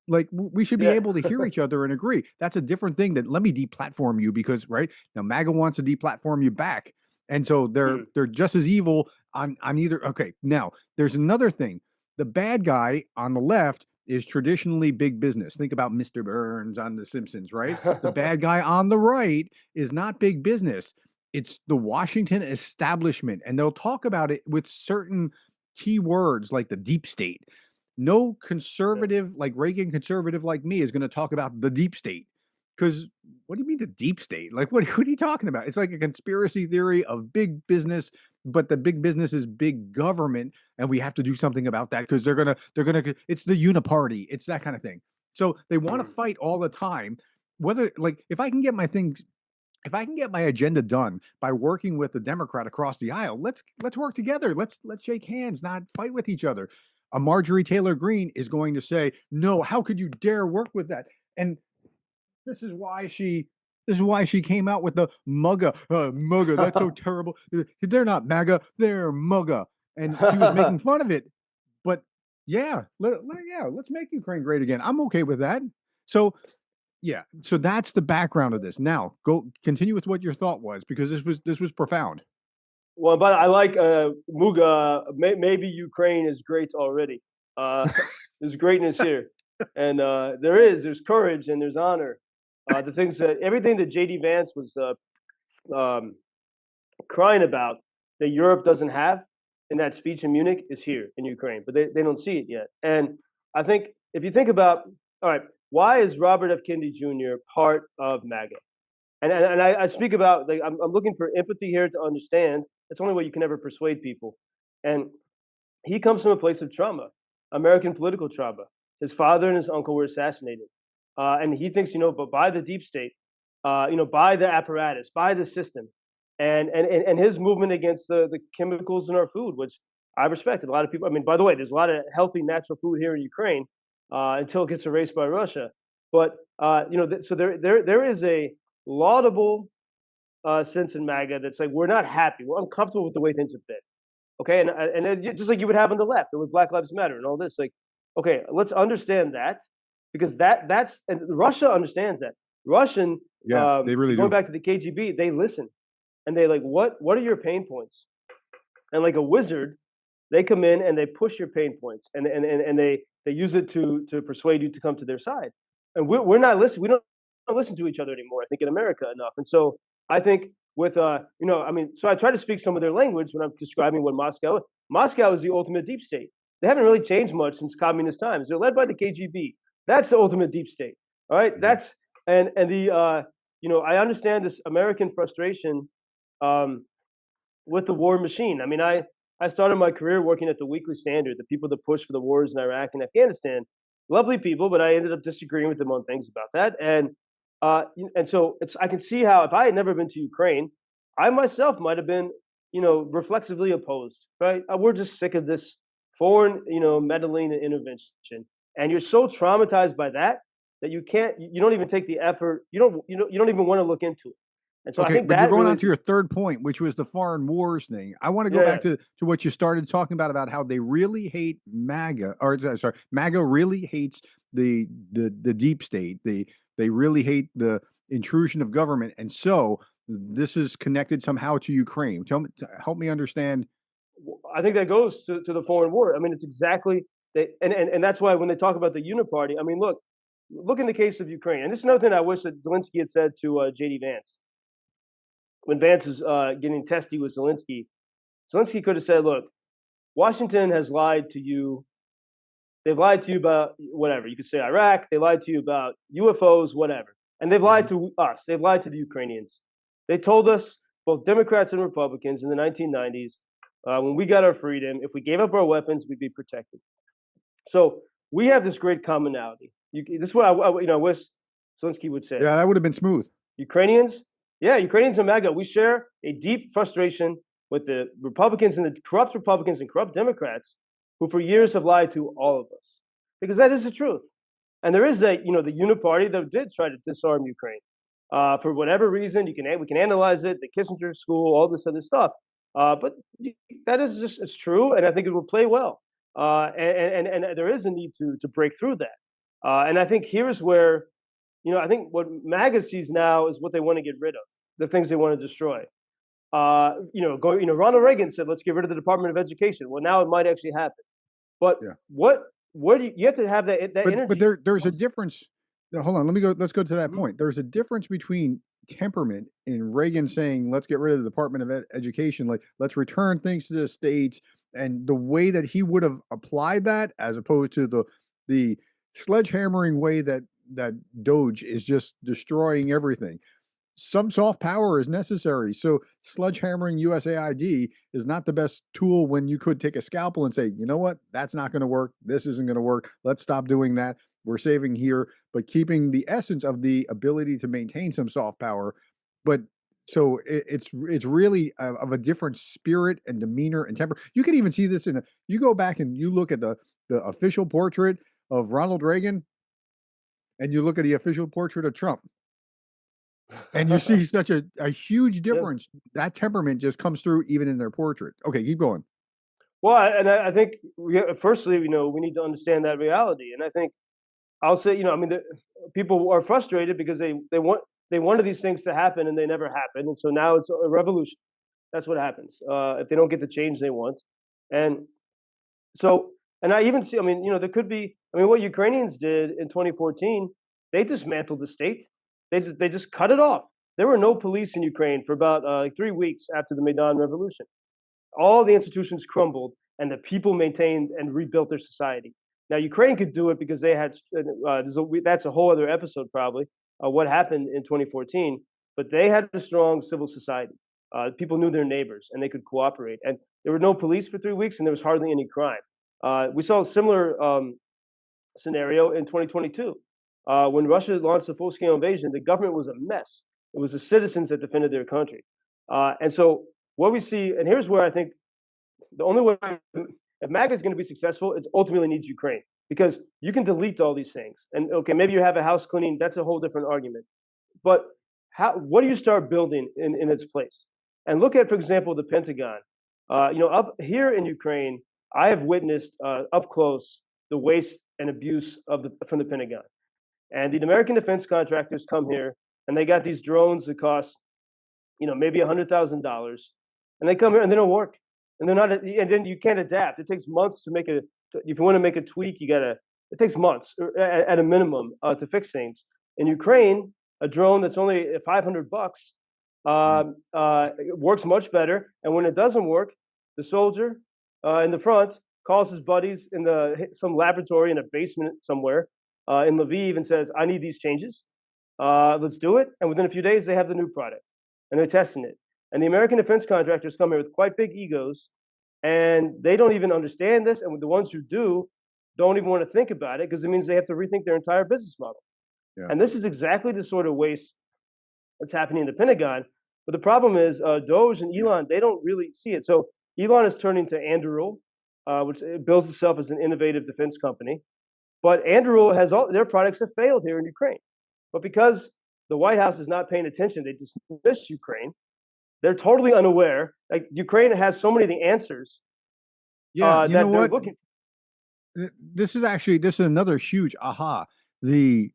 Like we should be yeah, able to hear each other and agree. That's a different thing than let me deplatform you because right now MAGA wants to deplatform you back, and so they're mhm, they're just as evil on either. Okay, now there's another thing. The bad guy on the left is traditionally big business. Think about Mr. Burns on The Simpsons, right? The bad guy on the right is not big business. It's the Washington establishment, and they'll talk about it with certain key words like the deep state. No yeah, conservative like Reagan conservative like me is going to talk about the deep state because what do you mean the deep state? Like what are you talking about? It's like a conspiracy theory of big business, but the big business is big government, and we have to do something about that because they're gonna it's the uniparty, it's that kind of thing. So they want to mhm, fight all the time. Whether like if I can get my agenda done by working with the Democrat across the aisle, let's work together. Let's shake hands, not fight with each other. A Marjorie Taylor Greene is going to say, "No, how could you dare work with that?" And this is why she came out with the MUGA. MUGA, that's so terrible. They're not MAGA, they're MUGA. And she was making fun of it. But yeah, let's make Ukraine great again. I'm okay with that. So yeah, so that's the background of this. Now, go continue with what your thought was because this was profound. Well, but I like Muga. Maybe Ukraine is great already. Uh, there's greatness here, and there's courage and there's honor. The things that everything that JD Vance was um, crying about that Europe doesn't have in that speech in Munich is here in Ukraine, but they don't see it yet. And I think if you think about, all right, why is Robert F. Kennedy Jr. part of MAGA? And I speak about like I'm looking for empathy here to understand. That's the only way you can ever persuade people. And he comes from a place of trauma, American political trauma. His father and his uncle were assassinated, and he thinks but by the deep state, by the apparatus, by the system, and his movement against the chemicals in our food, which I respected. A lot of people. I mean, by the way, there's a lot of healthy natural food here in Ukraine until it gets erased by Russia. But so there is a laudable sense in MAGA that's like we're not happy, we're uncomfortable with the way things have been. Okay, and just like you would have on the left with Black Lives Matter and all this, like, okay, let's understand that because that's and Russia understands that. Russian, Yeah, they really going do. back to the KGB, they listen and they like, what are your pain points? And like a wizard, they come in and they push your pain points and they use it to persuade you to come to their side. and we're not listening. We don't listen to each other anymore. I think in America enough, and so I think with I mean, so I try to speak some of their language when I'm describing what Moscow. Moscow is the ultimate deep state. They haven't really changed much since communist times. They're led by the KGB. That's the ultimate deep state. All right, Mhm. that's and the I understand this American frustration um, with the war machine. I mean, I started my career working at the Weekly Standard, the people that pushed for the wars in Iraq and Afghanistan. Lovely people, but I ended up disagreeing with them on things about that. And so I can see how if I had never been to Ukraine, I myself might have been, reflexively opposed. Right? We're just sick of this foreign, meddling and intervention, and you're so traumatized by that that you don't even take the effort. You don't even want to look into it. And so I Okay, think but you're that going really on is, to your third point, which was the foreign wars thing. I want to go yeah. back to what you started talking about how they really hate MAGA, or sorry, MAGA really hates the deep state. They really hate the intrusion of government, and so this is connected somehow to Ukraine. Help me understand. I think that goes to the foreign war. I mean, it's exactly they, and that's why when they talk about the uniparty, I mean, look in the case of Ukraine, and this is another thing I wish that Zelensky had said to JD Vance when Vance was getting testy with Zelensky. Zelensky could have said, "Look, Washington has lied to you. They've lied to you about whatever. You could say Iraq. They lied to you about UFOs, whatever, and they've lied Mhm. to us. They've lied to the Ukrainians. They told us, both Democrats and Republicans, in the 1990s, when we got our freedom, if we gave up our weapons, we'd be protected. So we have this great commonality. This is what I wish Zelensky would say. Yeah, that would have been smooth. Ukrainians, yeah, Ukrainians and MAGA, we share a deep frustration with the corrupt Republicans and corrupt Democrats who for years have lied to all of us. Because that is the truth. And there is the uniparty that did try to disarm Ukraine. For whatever reason, we can analyze it, the Kissinger school, all this other stuff. But that is just it's true, and I think it will play well. And there is a need to break through that. And I think here's where I think what MAGA sees now is what they want to get rid of, the things they want to destroy. Ronald Reagan said, "Let's get rid of the Department of Education." Well, now it might actually happen. But Yeah. what do you have to have that But energy? there's a difference. No, hold on, let me go. Let's go to that Mhm. point. There's a difference between temperament in Reagan saying, "Let's get rid of the Department of Education, like let's return things to the states," and the way that he would have applied that, as opposed to the sledgehammering way that Doge is just destroying everything. Some soft power is necessary. So sledgehammering USAID is not the best tool when you could take a scalpel and say, you know what, that's not going to work. This isn't going to work. Let's stop doing that. We're saving here, but keeping the essence of the ability to maintain some soft power. But so it's really of a different spirit and demeanor and temper. You can even see this you go back and you look at the official portrait of Ronald Reagan and you look at the official portrait of Trump and you see such a huge Yeah. difference. That temperament just comes through even in their portrait. Okay, keep going. Well, I think firstly, we need to understand that reality, and I think I'll say, I mean, people are frustrated because they wanted these things to happen and they never happen, and so now it's a revolution. That's what happens if they don't get the change they want, and so and I even see. I mean, there could be. I mean, what Ukrainians did in 2014, they dismantled the state. They just cut it off. There were no police in Ukraine for about like 3 weeks after the Maidan Revolution. All the institutions crumbled and the people maintained and rebuilt their society. Now, Ukraine could do it because they had, that's a whole other episode probably, what happened in 2014, but they had a strong civil society. People knew their neighbors and they could cooperate. And there were no police for 3 weeks and there was hardly any crime. We saw a similar scenario in 2022. When Russia launched a full scale invasion, the government was a mess. It was the citizens that defended their country. And so what we see, and here's where I think the only way if MAGA is going to be successful, it ultimately needs Ukraine because you can delete all these things. And okay, maybe you have a house cleaning. That's a whole different argument. But what do you start building in its place? And look at, for example, the Pentagon. Up here in Ukraine, I have witnessed up close the waste and abuse from the Pentagon. And the American defense contractors come here and they got these drones that cost, maybe $100,000, and they come here and they don't work, and they're not, and then you can't adapt. It takes months to make if you want to make a tweak, you gotta It takes months at a minimum to fix things. In Ukraine, a drone that's only $500 Mm. it works much better. And when it doesn't work, the soldier in the front calls his buddies in some laboratory in a basement somewhere in Lviv and says, "I need these changes. Let's do it." And within a few days, they have the new product, and they're testing it. And the American defense contractors come here with quite big egos, and they don't even understand this. And the ones who do don't even want to think about it because it means they have to rethink their entire business model. Yeah. And this is exactly the sort of waste that's happening in the Pentagon. But the problem is, Doge and Elon, they don't really see it. So Elon is turning to Anduril, which bills itself as an innovative defense company. But Anduril has all their products have failed here in Ukraine. But because the White House is not paying attention, they dismiss Ukraine. They're totally unaware. Like Ukraine has so many of the answers Yeah, you know that they're what? looking. This is another huge aha. The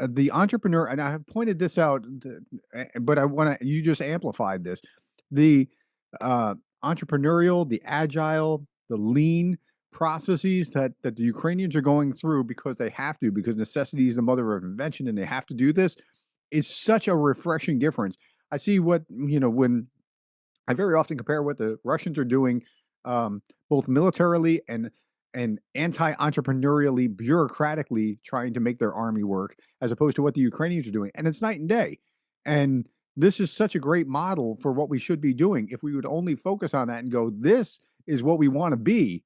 the entrepreneur, and I have pointed this out, but I want to you just amplified this. The uh, entrepreneurial, the agile, the lean processes that the Ukrainians are going through because they have to, because necessity is the mother of invention, and they have to do this is such a refreshing difference. I see what when I very often compare what the Russians are doing, both militarily and anti-entrepreneurially, bureaucratically trying to make their army work, as opposed to what the Ukrainians are doing, and it's night and day. And this is such a great model for what we should be doing. If we would only focus on that and go, "This is what we want to be,"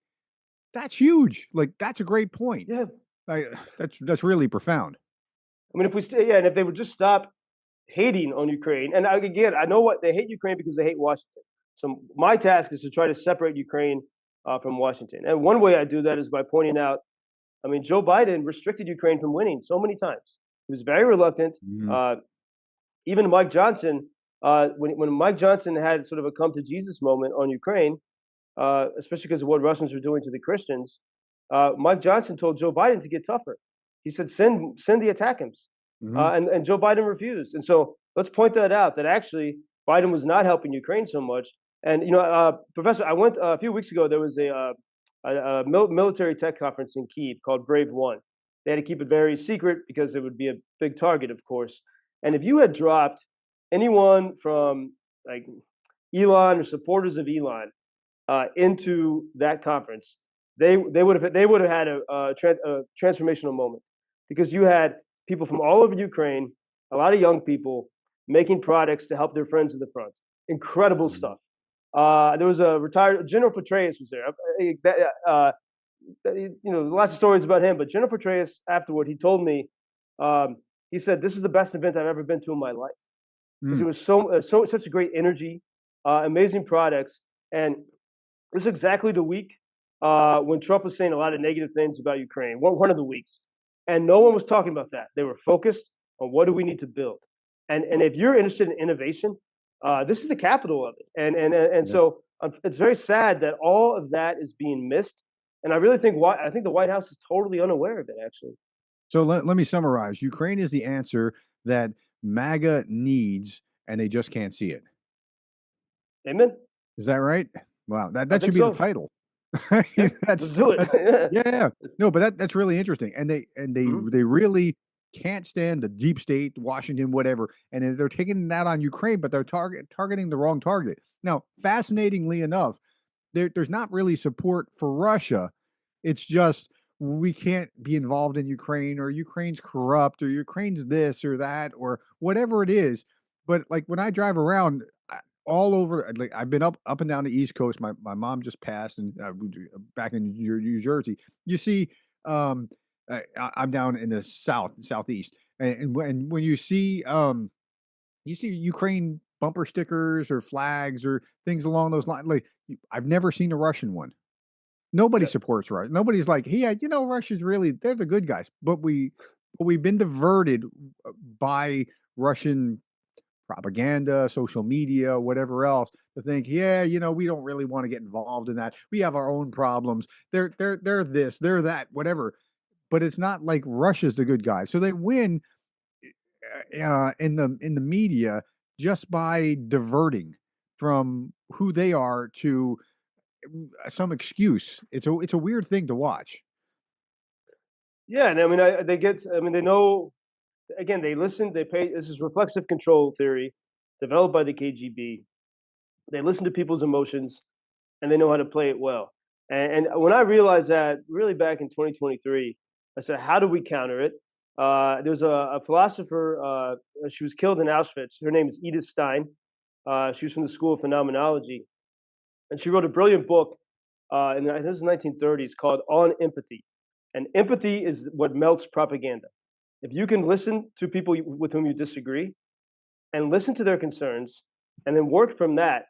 that's huge. Like that's a great point. Yeah, That's really profound. I mean, if we stay, yeah, and if they would just stop hating on Ukraine, and again, I know what they hate Ukraine because they hate Washington. So my task is to try to separate Ukraine from Washington. And one way I do that is by pointing out, I mean, Joe Biden restricted Ukraine from winning so many times. He was very reluctant. Mhm. Uh, Even Mike Johnson, when Mike Johnson had sort of a come to Jesus moment on Ukraine, especially because of what Russians were doing to the Christians, Mike Johnson told Joe Biden to get tougher. He said, "Send the attackams," Mhm. and Joe Biden refused. And so let's point that out. That actually Biden was not helping Ukraine so much. And Professor, I went a few weeks ago. There was a military tech conference in Kyiv called Brave One. They had to keep it very secret because it would be a big target, of course. And if you had dropped anyone from like Elon or supporters of Elon into that conference, they would have had a transformational moment because you had people from all over Ukraine, a lot of young people making products to help their friends in the front. Incredible Mhm. stuff. There was a retired General Petraeus was there. Lots of stories about him, but General Petraeus afterward he told me, um, he said, "This is the best event I've ever been to in my life." Because Mm. it was such a great energy, amazing products, and this is exactly the week when Trump was saying a lot of negative things about Ukraine. One of the weeks, and no one was talking about that. They were focused on what do we need to build, and if you're interested in innovation, this is the capital of it. And Yeah. so it's very sad that all of that is being missed. And I think the White House is totally unaware of it. Actually, So let me summarize. Ukraine is the answer that MAGA needs, and they just can't see it. amen. Is that right? Wow, I that should think be the so. title. Yeah, That's let's do it. that's Yeah. yeah, yeah. No, but that's really interesting, and Mhm. they really can't stand the deep state, Washington, whatever, and they're taking that on Ukraine, but they're targeting the wrong target. Now, fascinatingly enough, there's not really support for Russia. It's just we can't be involved in Ukraine, or Ukraine's corrupt, or Ukraine's this or that, or whatever it is. But like when I drive around all over, like I've been up and down the East Coast. My mom just passed, and back in New Jersey, you see. I'm down in the southeast, and when you see Ukraine bumper stickers or flags or things along those lines. Like I've never seen a Russian one. Nobody Yeah. supports Russia. Nobody's like, "Yeah, Russia's really they're the good guys." But we've been diverted by Russian propaganda, social media, whatever else to think, "Yeah, we don't really want to get involved in that. We have our own problems. They're this, they're that, whatever." But it's not like Russia's the good guy. So they win in the media just by diverting from who they are to some excuse. It's a weird thing to watch. Yeah, and I mean, they get. I mean, they know. Again, they listen. They pay. This is reflexive control theory, developed by the KGB. They listen to people's emotions, and they know how to play it well. And when I realized that, really back in 2023, I said, how do we counter it? There's a philosopher. She was killed in Auschwitz. Her name is Edith Stein. She was from the School of Phenomenology, and she wrote a brilliant book in I think it was the 1930s called On Empathy. And empathy is what melts propaganda. If you can listen to people with whom you disagree and listen to their concerns, and then work from that,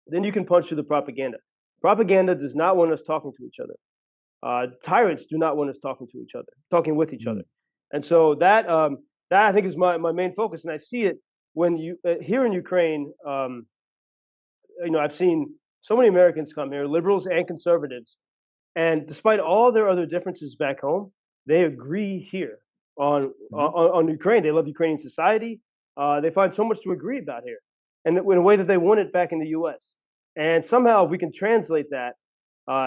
then you can punch through the propaganda. Propaganda does not want us talking to each other. Tyrants do not want us talking to each other, talking with each other. Mm. And so that I think is my main focus. And I see it when you here in Ukraine. I've seen so many Americans come here, liberals and conservatives, and despite all their other differences back home, they agree here Mhm. on Ukraine. They love Ukrainian society. They find so much to agree about here, and in a way that they want it back in the U.S. And somehow, if we can translate that,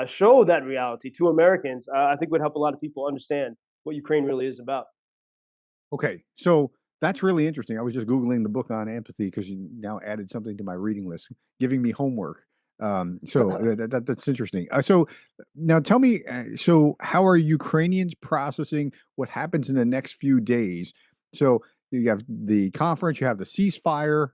show that reality to Americans, I think would help a lot of people understand what Ukraine really is about. Okay, so that's really interesting. I was just Googling the book on empathy because you now added something to my reading list, giving me homework. That's interesting. So now tell me, so how are Ukrainians processing what happens in the next few days? So you have the conference, you have the ceasefire,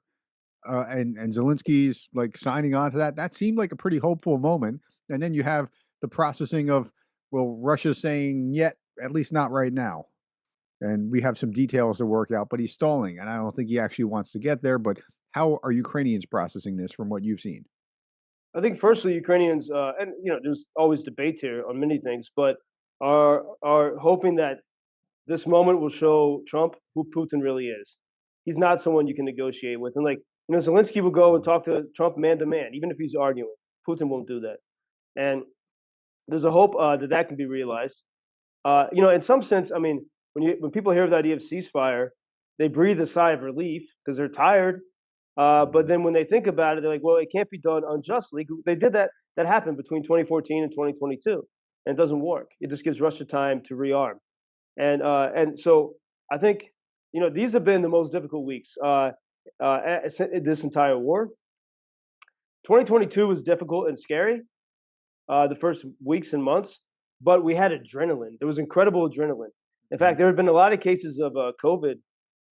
and Zelensky's like signing on to that. That seemed like a pretty hopeful moment. And then you have the processing of, well, Russia saying, yet, at least not right now, and we have some details to work out, but he's stalling, and I don't think he actually wants to get there. But how are Ukrainians processing this from what you've seen? I think firstly, Ukrainians, and there's always debate here on many things, but are hoping that this moment will show Trump who Putin really is. He's not someone you can negotiate with. And Zelensky will go and talk to Trump man to man, even if he's arguing. Putin won't do that. And there's a hope that can be realized. In some sense, I mean, when people hear the idea of ceasefire, they breathe a sigh of relief because they're tired. But then when they think about it, they're like, well, it can't be done unjustly. They did that. That happened between 2014 and 2022, and it doesn't work. It just gives Russia time to rearm. And so I think these have been the most difficult weeks this entire war. 2022 was difficult and scary, the first weeks and months, but we had adrenaline. There was incredible adrenaline. In fact, there have been a lot of cases of COVID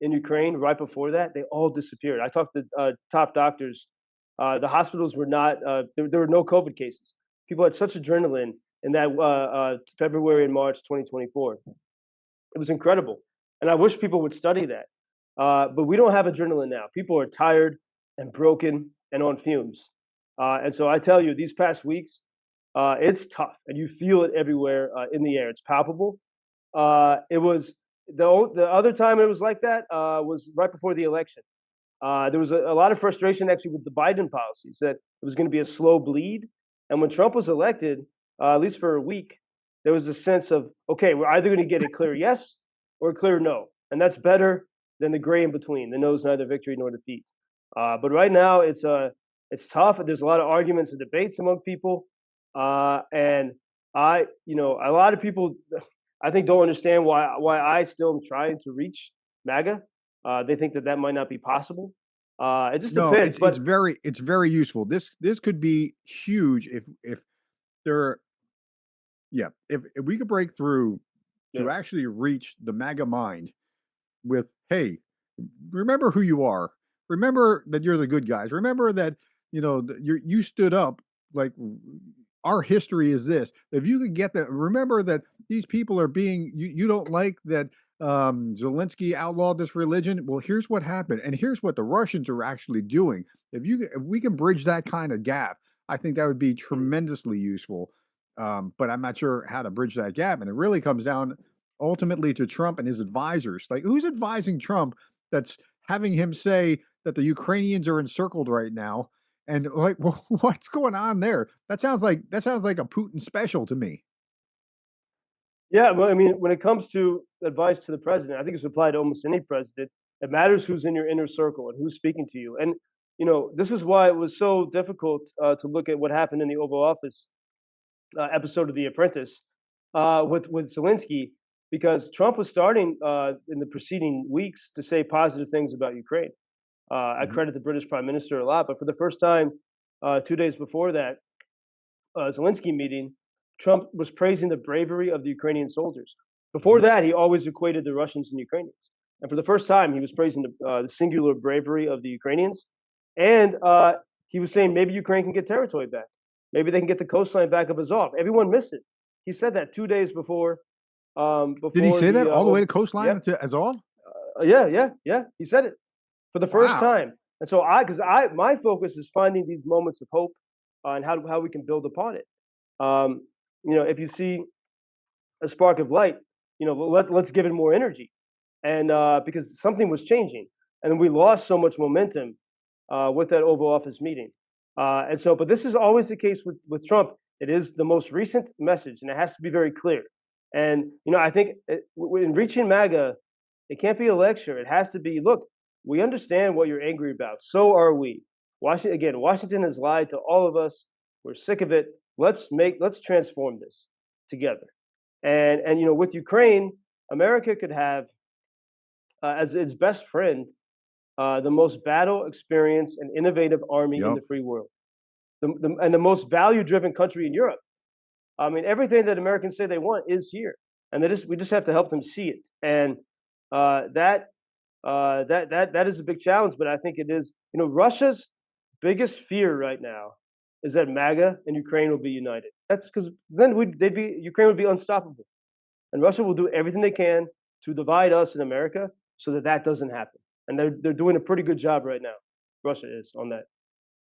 in Ukraine right before that. They all disappeared. I talked to top doctors. The hospitals were not. There were no COVID cases. People had such adrenaline in that February and March 2024. It was incredible, and I wish people would study that. But we don't have adrenaline now. People are tired and broken and on fumes. And so I tell you, these past weeks, it's tough, and you feel it everywhere in the air. It's palpable. It was the other time it was like that was right before the election. There was a lot of frustration actually with the Biden policies that it was going to be a slow bleed. And when Trump was elected, at least for a week, there was a sense of, okay, we're either going to get a clear yes or a clear no. And that's better than the gray in between, the knows neither victory nor defeat. But right now, it's tough. There's a lot of arguments and debates among people. And a lot of people, I think, don't understand why I still am trying to reach Maga. They think that might not be possible. It just No, depends. But it's very useful. This could be huge if there, yeah, if we could break through yeah, to actually reach the MAGA mind with, hey, remember who you are. Remember that you're the good guys. Remember that you stood up. Like, our history is this. If you could get that, remember that these people are being. You don't like that Zelensky outlawed this religion. Well, here's what happened, and here's what the Russians are actually doing. If we can bridge that kind of gap, I think that would be mhm. tremendously useful. But I'm not sure how to bridge that gap, and it really comes down ultimately to Trump and his advisors. Like, who's advising Trump that's having him say that the Ukrainians are encircled right now? And like, well, what's going on there? That sounds like a Putin special to me. Yeah. Well, I mean, when it comes to advice to the president, I think it's applied to almost any president. It matters who's in your inner circle and who's speaking to you. And this is why it was so difficult to look at what happened in the Oval Office episode of The Apprentice with Zelensky. because Trump was starting in the preceding weeks to say positive things about Ukraine. I Mhm. credit the British Prime Minister a lot, but for the first time, 2 days before that Zelensky meeting, Trump was praising the bravery of the Ukrainian soldiers. Before Mhm. that, he always equated the Russians and Ukrainians, and for the first time, he was praising the singular bravery of the Ukrainians, and he was saying maybe Ukraine can get territory back, maybe they can get the coastline back of Azov. Everyone missed it. He said that 2 days before Did he before say that the all the way to coastline yep, to Azov? yeah, he said it for the first Wow. time. And so because my focus is finding these moments of hope and how we can build upon it. Um, if you see a spark of light, let's give it more energy. And because something was changing, and we lost so much momentum with that Oval Office meeting. But this is always the case with Trump. It is the most recent message, and it has to be very clear. And I think in reaching MAGA, it can't be a lecture. It has to be, look, we understand what you're angry about. So are we. Washington has lied to all of us. We're sick of it. Let's transform this together. And with Ukraine, America could have as its best friend the most battle experienced and innovative army in Yep. the free world, and the most value-driven country in Europe. I mean, everything that Americans say they want is here, and we just have to help them see it. And that is a big challenge. But I think it is. Russia's biggest fear right now is that MAGA and Ukraine will be united. That's because then Ukraine would be unstoppable, and Russia will do everything they can to divide us in America so that that doesn't happen. And they're doing a pretty good job right now. Russia is on that.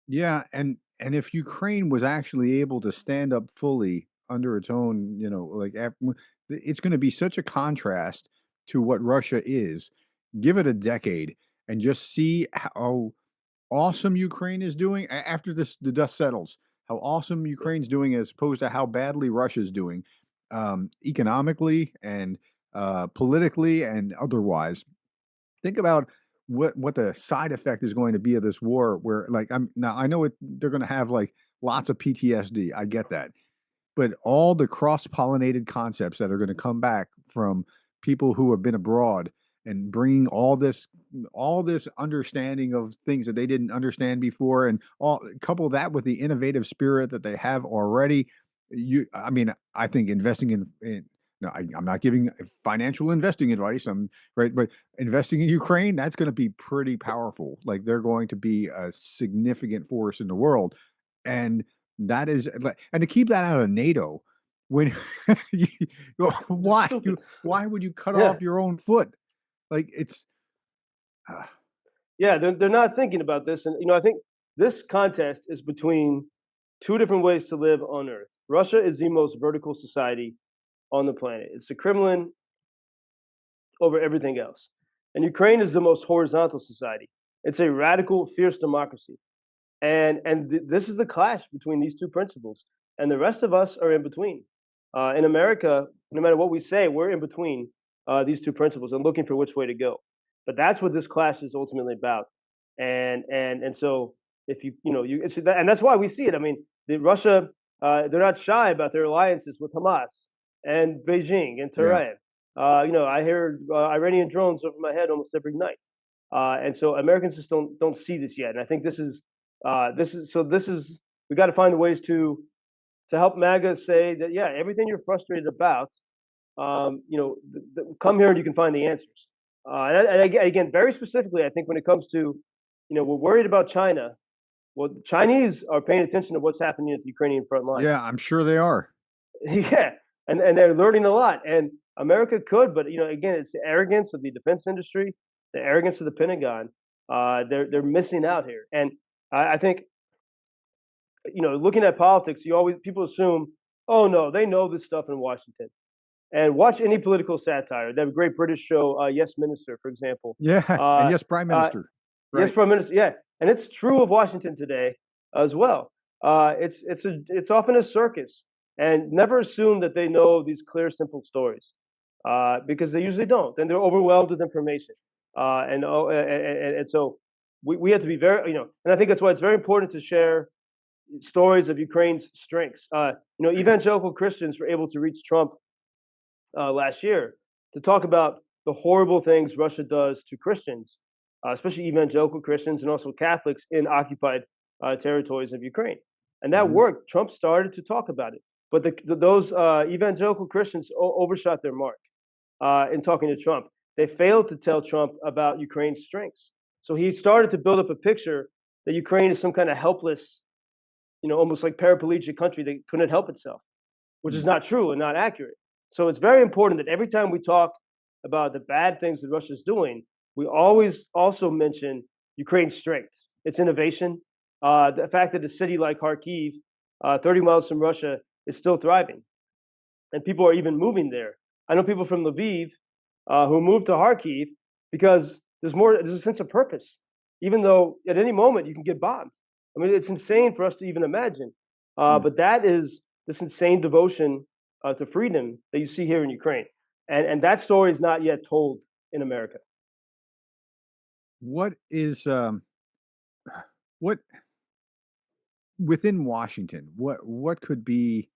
Yeah, and if Ukraine was actually able to stand up fully under its own, like it's going to be such a contrast to what Russia is. Give it a decade and just see how awesome Ukraine is doing after the dust settles. How awesome Yeah. Ukraine's doing as opposed to how badly Russia's doing, economically and politically and otherwise. Think about what the side effect is going to be of this war where like I'm now I know they're going to have like lots of PTSD. I get that. But all the cross-pollinated concepts that are going to come back from people who have been abroad and bringing all this understanding of things that they didn't understand before and all couple that with the innovative spirit that they have already. I mean, I think investing in no, I'm not giving financial investing advice. I'm right, but investing in Ukraine, that's going to be pretty powerful. Like they're going to be a significant force in the world, and that is like, and to keep that out of NATO, when you, It's why stupid. why would you cut Yeah, off your own foot? Like it's uh, yeah. They're not thinking about this, and I think this contest is between two different ways to live on Earth. Russia is the most vertical society on the planet. It's the Kremlin over everything else, and Ukraine is the most horizontal society. It's a radical, fierce democracy. And this is the clash between these two principles, and the rest of us are in between. In America, no matter what we say, we're in between these two principles and looking for which way to go. But that's what this clash is ultimately about. And so if and that's why we see it. I mean, Russia, they're not shy about their alliances with Hamas and Beijing and yeah. Tehran. I hear Iranian drones over my head almost every night. And so Americans just don't see this yet. And I think this is we got to find ways to help MAGA say that, yeah, everything you're frustrated about, come here and you can find the answers. Again, very specifically, I think when it comes to, we're worried about China. Well, the Chinese are paying attention to what's happening at the Ukrainian front line. Yeah, I'm sure they are. Yeah, and they're learning a lot. And America could, but again, it's the arrogance of the defense industry, the arrogance of the Pentagon. They're missing out here, and I think looking at politics, people assume, oh no, they know this stuff in Washington. And watch any political satire. They have a great British show, Yes Minister, for example. Yeah, and Uh, yes, Prime uh, Minister. yes, Right. Prime Minister. Yeah, and it's true of Washington today as well. It's often a circus, and never assume that they know these clear, simple stories, because they usually don't. And they're overwhelmed with information, and so we have to be very, and I think that's why it's very important to share stories of Ukraine's strengths. Evangelical Christians were able to reach Trump last year to talk about the horrible things Russia does to Christians, especially evangelical Christians and also Catholics in occupied territories of Ukraine. And that Mhm. worked. Trump started to talk about it, but those evangelical Christians overshot their mark in talking to Trump. They failed to tell Trump about Ukraine's strengths. So he started to build up a picture that Ukraine is some kind of helpless, almost like paraplegic country that couldn't help itself, which is Mm. not true and not accurate. So it's very important that every time we talk about the bad things that Russia is doing, we always also mention Ukraine's strength, its innovation, the fact that a city like Kharkiv, 30 miles from Russia, is still thriving, and people are even moving there. I know people from Lviv who moved to Kharkiv because there's a sense of purpose, even though at any moment you can get bombed. I mean, it's insane for us to even imagine. Mm. But that is this insane devotion to freedom that you see here in Ukraine. And that story is not yet told in America. What is what within Washington? What could be?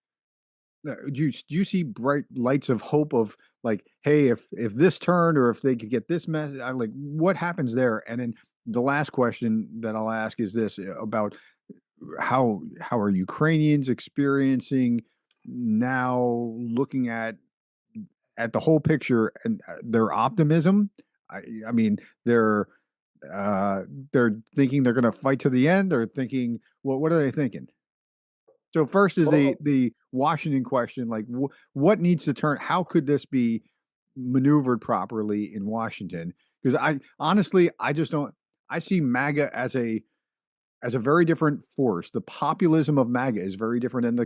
Do you see bright lights of hope of like, hey, if this turned or if they could get this message, like what happens there? And then the last question that I'll ask is this about how are Ukrainians experiencing now looking at the whole picture and their optimism. I mean, uh, they're thinking they're going to fight to the end. They're thinking, well, what are they thinking? So first is the Well, the Washington question, like what needs to turn? How could this be maneuvered properly in Washington? Because I honestly, I just don't. I see MAGA as a very different force. The populism of MAGA is very different than the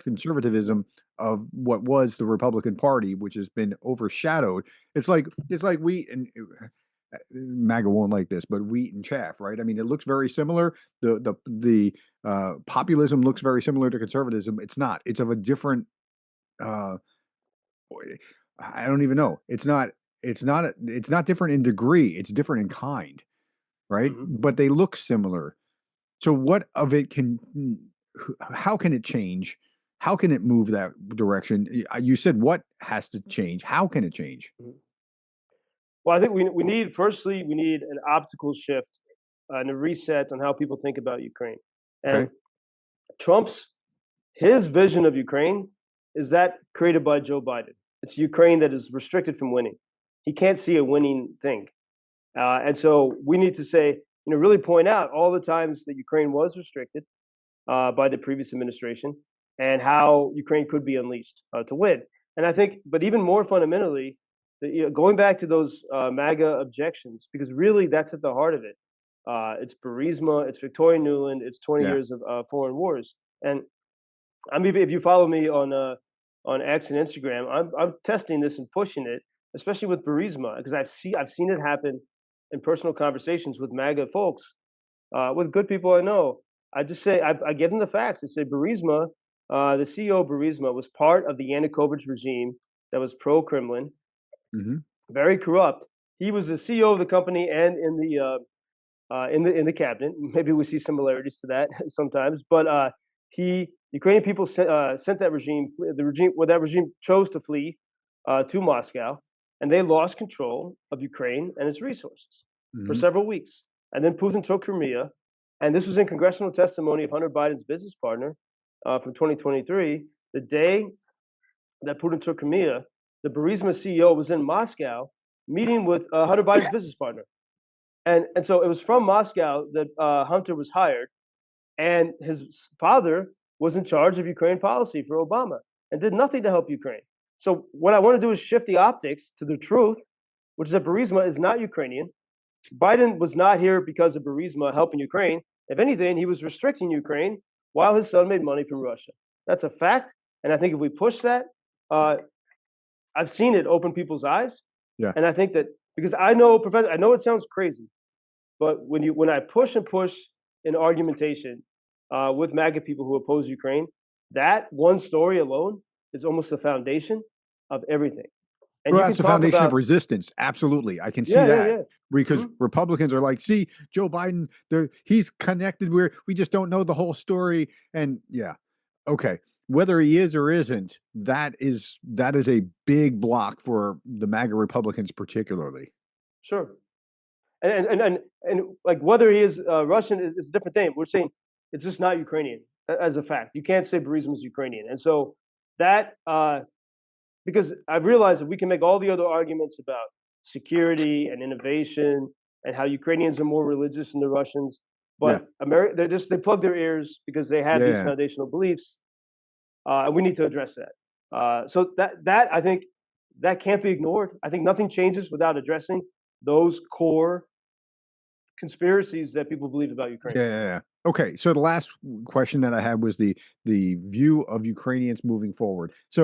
conservatism of what was the Republican Party, which has been overshadowed. It's like wheat and MAGA won't like this, but wheat and chaff, right? I mean, it looks very similar. The populism looks very similar to conservatism. It's not. It's of a different. Uh, I don't even know. It's not. It's not. It's not different in degree. It's different in kind, right? mhm. But they look similar. So what of it can how can it change? How can it move that direction? You said what has to change? How can it change? Mhm. Well, I think we need, firstly, we need an optical shift and a reset on how people think about Ukraine. Okay. And Trump's his vision of Ukraine is that created by Joe Biden. It's Ukraine that is restricted from winning. He can't see a winning thing. And so we need to say, really point out all the times that Ukraine was restricted by the previous administration and how Ukraine could be unleashed to win. And I think, but even more fundamentally, going back to those MAGA objections, because really that's at the heart of it. It's Burisma, it's Victoria Nuland, it's 20 Yeah. years of foreign wars. And I mean, if you follow me on X and Instagram, I'm testing this and pushing it, especially with Burisma, because I've seen it happen in personal conversations with MAGA folks, with good people I know. I just say I give them the facts. I say Burisma, the CEO of Burisma, was part of the Yanukovych regime that was pro-Kremlin, Hmm. very corrupt. He was the CEO of the company and in the cabinet. Maybe we see similarities to that sometimes, but Ukrainian people sent that regime. That regime chose to flee to Moscow, and they lost control of Ukraine and its resources for Hmm. several weeks. And then Putin took Crimea, and this was in congressional testimony of Hunter Biden's business partner from 2023. The day that Putin took Crimea, the Burisma CEO was in Moscow meeting with Hunter Biden's business partner. And so it was from Moscow that Hunter was hired, and his father was in charge of Ukraine policy for Obama and did nothing to help Ukraine. So what I want to do is shift the optics to the truth, which is that Burisma is not Ukrainian. Biden was not here because of Burisma helping Ukraine. If anything, he was restricting Ukraine while his son made money from Russia. That's a fact, and I think if we push that, uh, I've seen it open people's eyes, Yeah. and I think that because I know, Professor, I know it sounds crazy, but when I push and push in argumentation with MAGA people who oppose Ukraine, that one story alone is almost the foundation of everything. And Well, you that's can the talk foundation of about, resistance. Absolutely. I can see yeah, yeah, that yeah. because Mhm. Republicans are like, see, Joe Biden, he's connected. We just don't know the whole story. And yeah, okay. whether he is or isn't, that is a big block for the MAGA Republicans, particularly. Sure. And like whether he is Russian is a different thing. We're saying it's just not Ukrainian as a fact. You can't say Burisma is Ukrainian, and so that because I've realized that we can make all the other arguments about security and innovation and how Ukrainians are more religious than the Russians, Yeah, but they plug their ears because they have these yeah. foundational beliefs, and we need to address that. So that I think that can't be ignored. I think nothing changes without addressing those core conspiracies that people believe about Ukraine. Yeah. Okay, so the last question that I had was the view of Ukrainians moving forward. So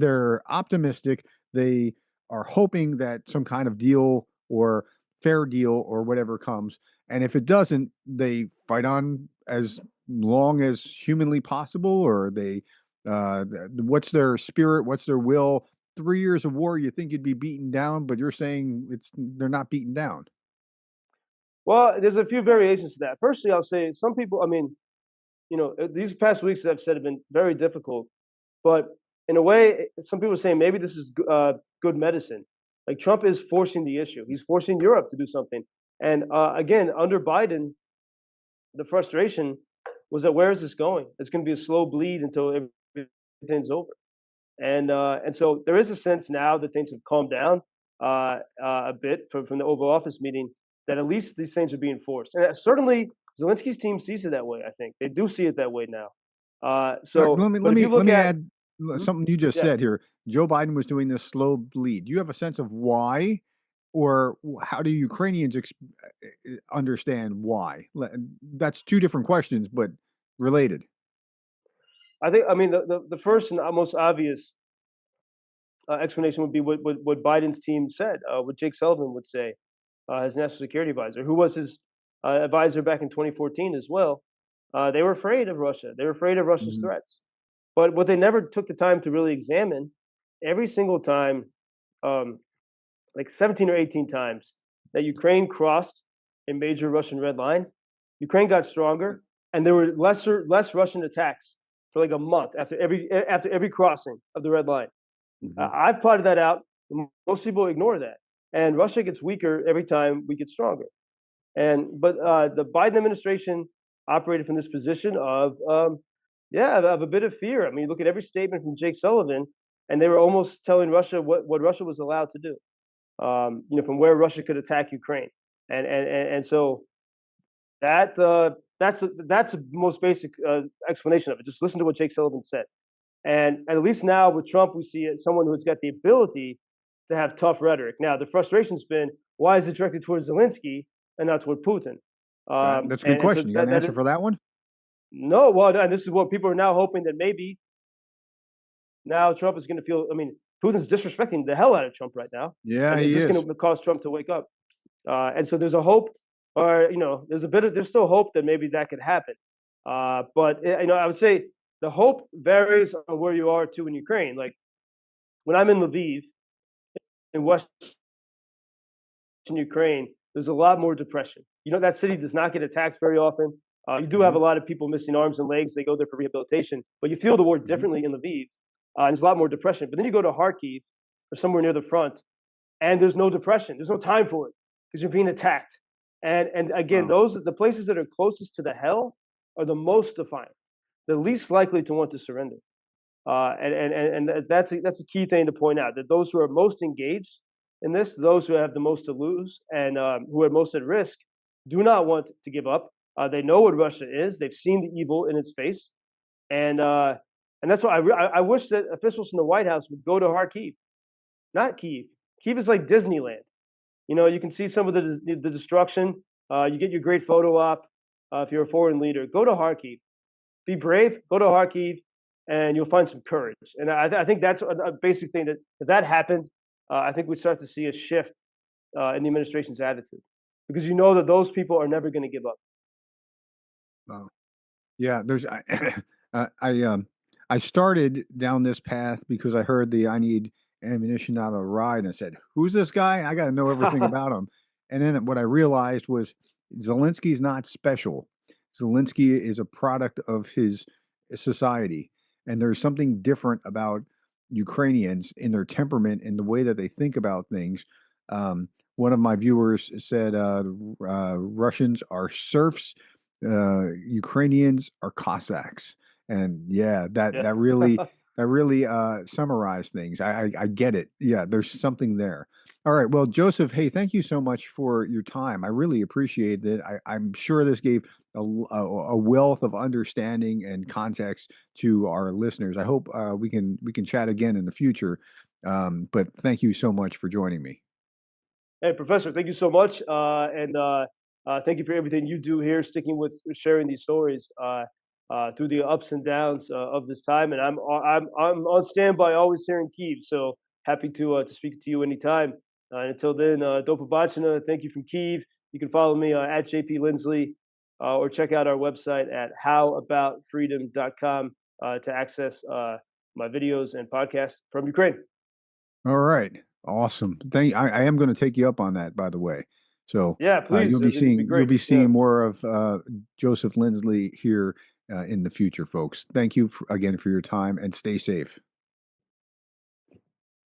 they're optimistic. They are hoping that some kind of deal or fair deal or whatever comes, and if it doesn't, they fight on as long as humanly possible. Or they, what's their spirit? What's their will? 3 years of war, you think you'd be beaten down, but you're saying they're not beaten down. Well, there's a few variations to that. Firstly, I'll say some people. I mean, these past weeks that I've said have been very difficult, but in a way, some people are saying maybe this is good medicine. Like Trump is forcing the issue. He's forcing Europe to do something. And again, under Biden, the frustration was that where is this going? It's going to be a slow bleed until everything's over. And so there is a sense now that things have calmed down a bit from the Oval Office meeting, that at least these things are being forced. And certainly Zelensky's team sees it that way. I think they do see it that way now. So, but if you Let look me at add Mhm. something you just Yeah, said here. Joe Biden was doing this slow bleed. Do you have a sense of why, or how do Ukrainians understand why? That's two different questions, but related. I mean the first and most obvious explanation would be what Biden's team said, what Jake Sullivan would say, his national security advisor, who was his advisor back in 2014 as well. They were afraid of Russia. They were afraid of Russia's Mhm. threats. But what they never took the time to really examine, every single time, um, like 17 or 18 times, that Ukraine crossed a major Russian red line, Ukraine got stronger, and there were less Russian attacks for like a month after every crossing of the red line. Mhm. I've plotted that out. Most people ignore that, and Russia gets weaker every time we get stronger. But the Biden administration operated from this position of yeah, of a bit of fear. I mean, you look at every statement from Jake Sullivan, and they were almost telling Russia what Russia was allowed to do. From where Russia could attack Ukraine, and so that that's the most basic explanation of it. Just listen to what Jake Sullivan said, and at least now with Trump, we see someone who's got the ability to have tough rhetoric. Now, the frustration's been, why is it directed towards Zelensky and not toward Putin? That's a good And so question. You got an that answer is for that one? no. Well, and this is what people are now hoping, that maybe now Trump is going to feel. I mean, Putin's disrespecting the hell out of Trump right now, Yeah, and is he this is. going to cause Trump to wake up? And so there's a hope, or there's still hope that maybe that could happen. But I would say the hope varies on where you are too in Ukraine. Like when I'm in Lviv in western Ukraine, there's a lot more depression. That city does not get attacked very often. You do have Mhm. a lot of people missing arms and legs. They go there for rehabilitation, but you feel the war Mhm. differently in Lviv. And there's a lot more depression. But then you go to Kharkiv or somewhere near the front, and there's no depression. There's no time for it because you're being attacked. And again, Wow. those the places that are closest to the hell are the most defiant, the least likely to want to surrender. And that's a key thing to point out, that those who are most engaged in this, those who have the most to lose and who are most at risk, do not want to give up. They know what Russia is. They've seen the evil in its face, and uh, and that's why I wish that officials from the White House would go to Kharkiv, not Kiev. Kiev is like Disneyland. You can see some of the destruction. You get your great photo op if you're a foreign leader. Go to Kharkiv. Be brave. Go to Kharkiv, and you'll find some courage. And I think that's a basic thing, that if that happened, I think we'd start to see a shift in the administration's attitude, because you know that those people are never going to give up. Wow. Yeah, there's I started down this path because I heard the I need ammunition out of a ride, and I said, "Who's this guy? I got to know everything about him." And then what I realized was Zelensky's not special. Zelensky is a product of his society. And there's something different about Ukrainians in their temperament and the way that they think about things. One of my viewers said Russians are serfs, Ukrainians are Cossacks, and yeah, Yeah. that really summarized things. I get it. Yeah, there's something there. All right. Well, Joseph, hey, thank you so much for your time. I really appreciate it. I'm sure this gave a wealth of understanding and context to our listeners. I hope we can chat again in the future. But thank you so much for joining me. Hey, Professor, thank you so much, and thank you for everything you do here, sticking with sharing these stories through the ups and downs of this time. And I'm on standby, always here in Kyiv. So happy to speak to you anytime. And until then, do побачення. Thank you from Kyiv. You can follow me at JP Lindsley, or check out our website at howaboutfreedom.com to access my videos and podcasts from Ukraine. All right. Awesome. I am going to take you up on that, by the way. So Yeah, please. It'd be you'll great. be Yeah. seeing more of Joseph Lindsley here in the future, folks. Thank you again for your time and stay safe.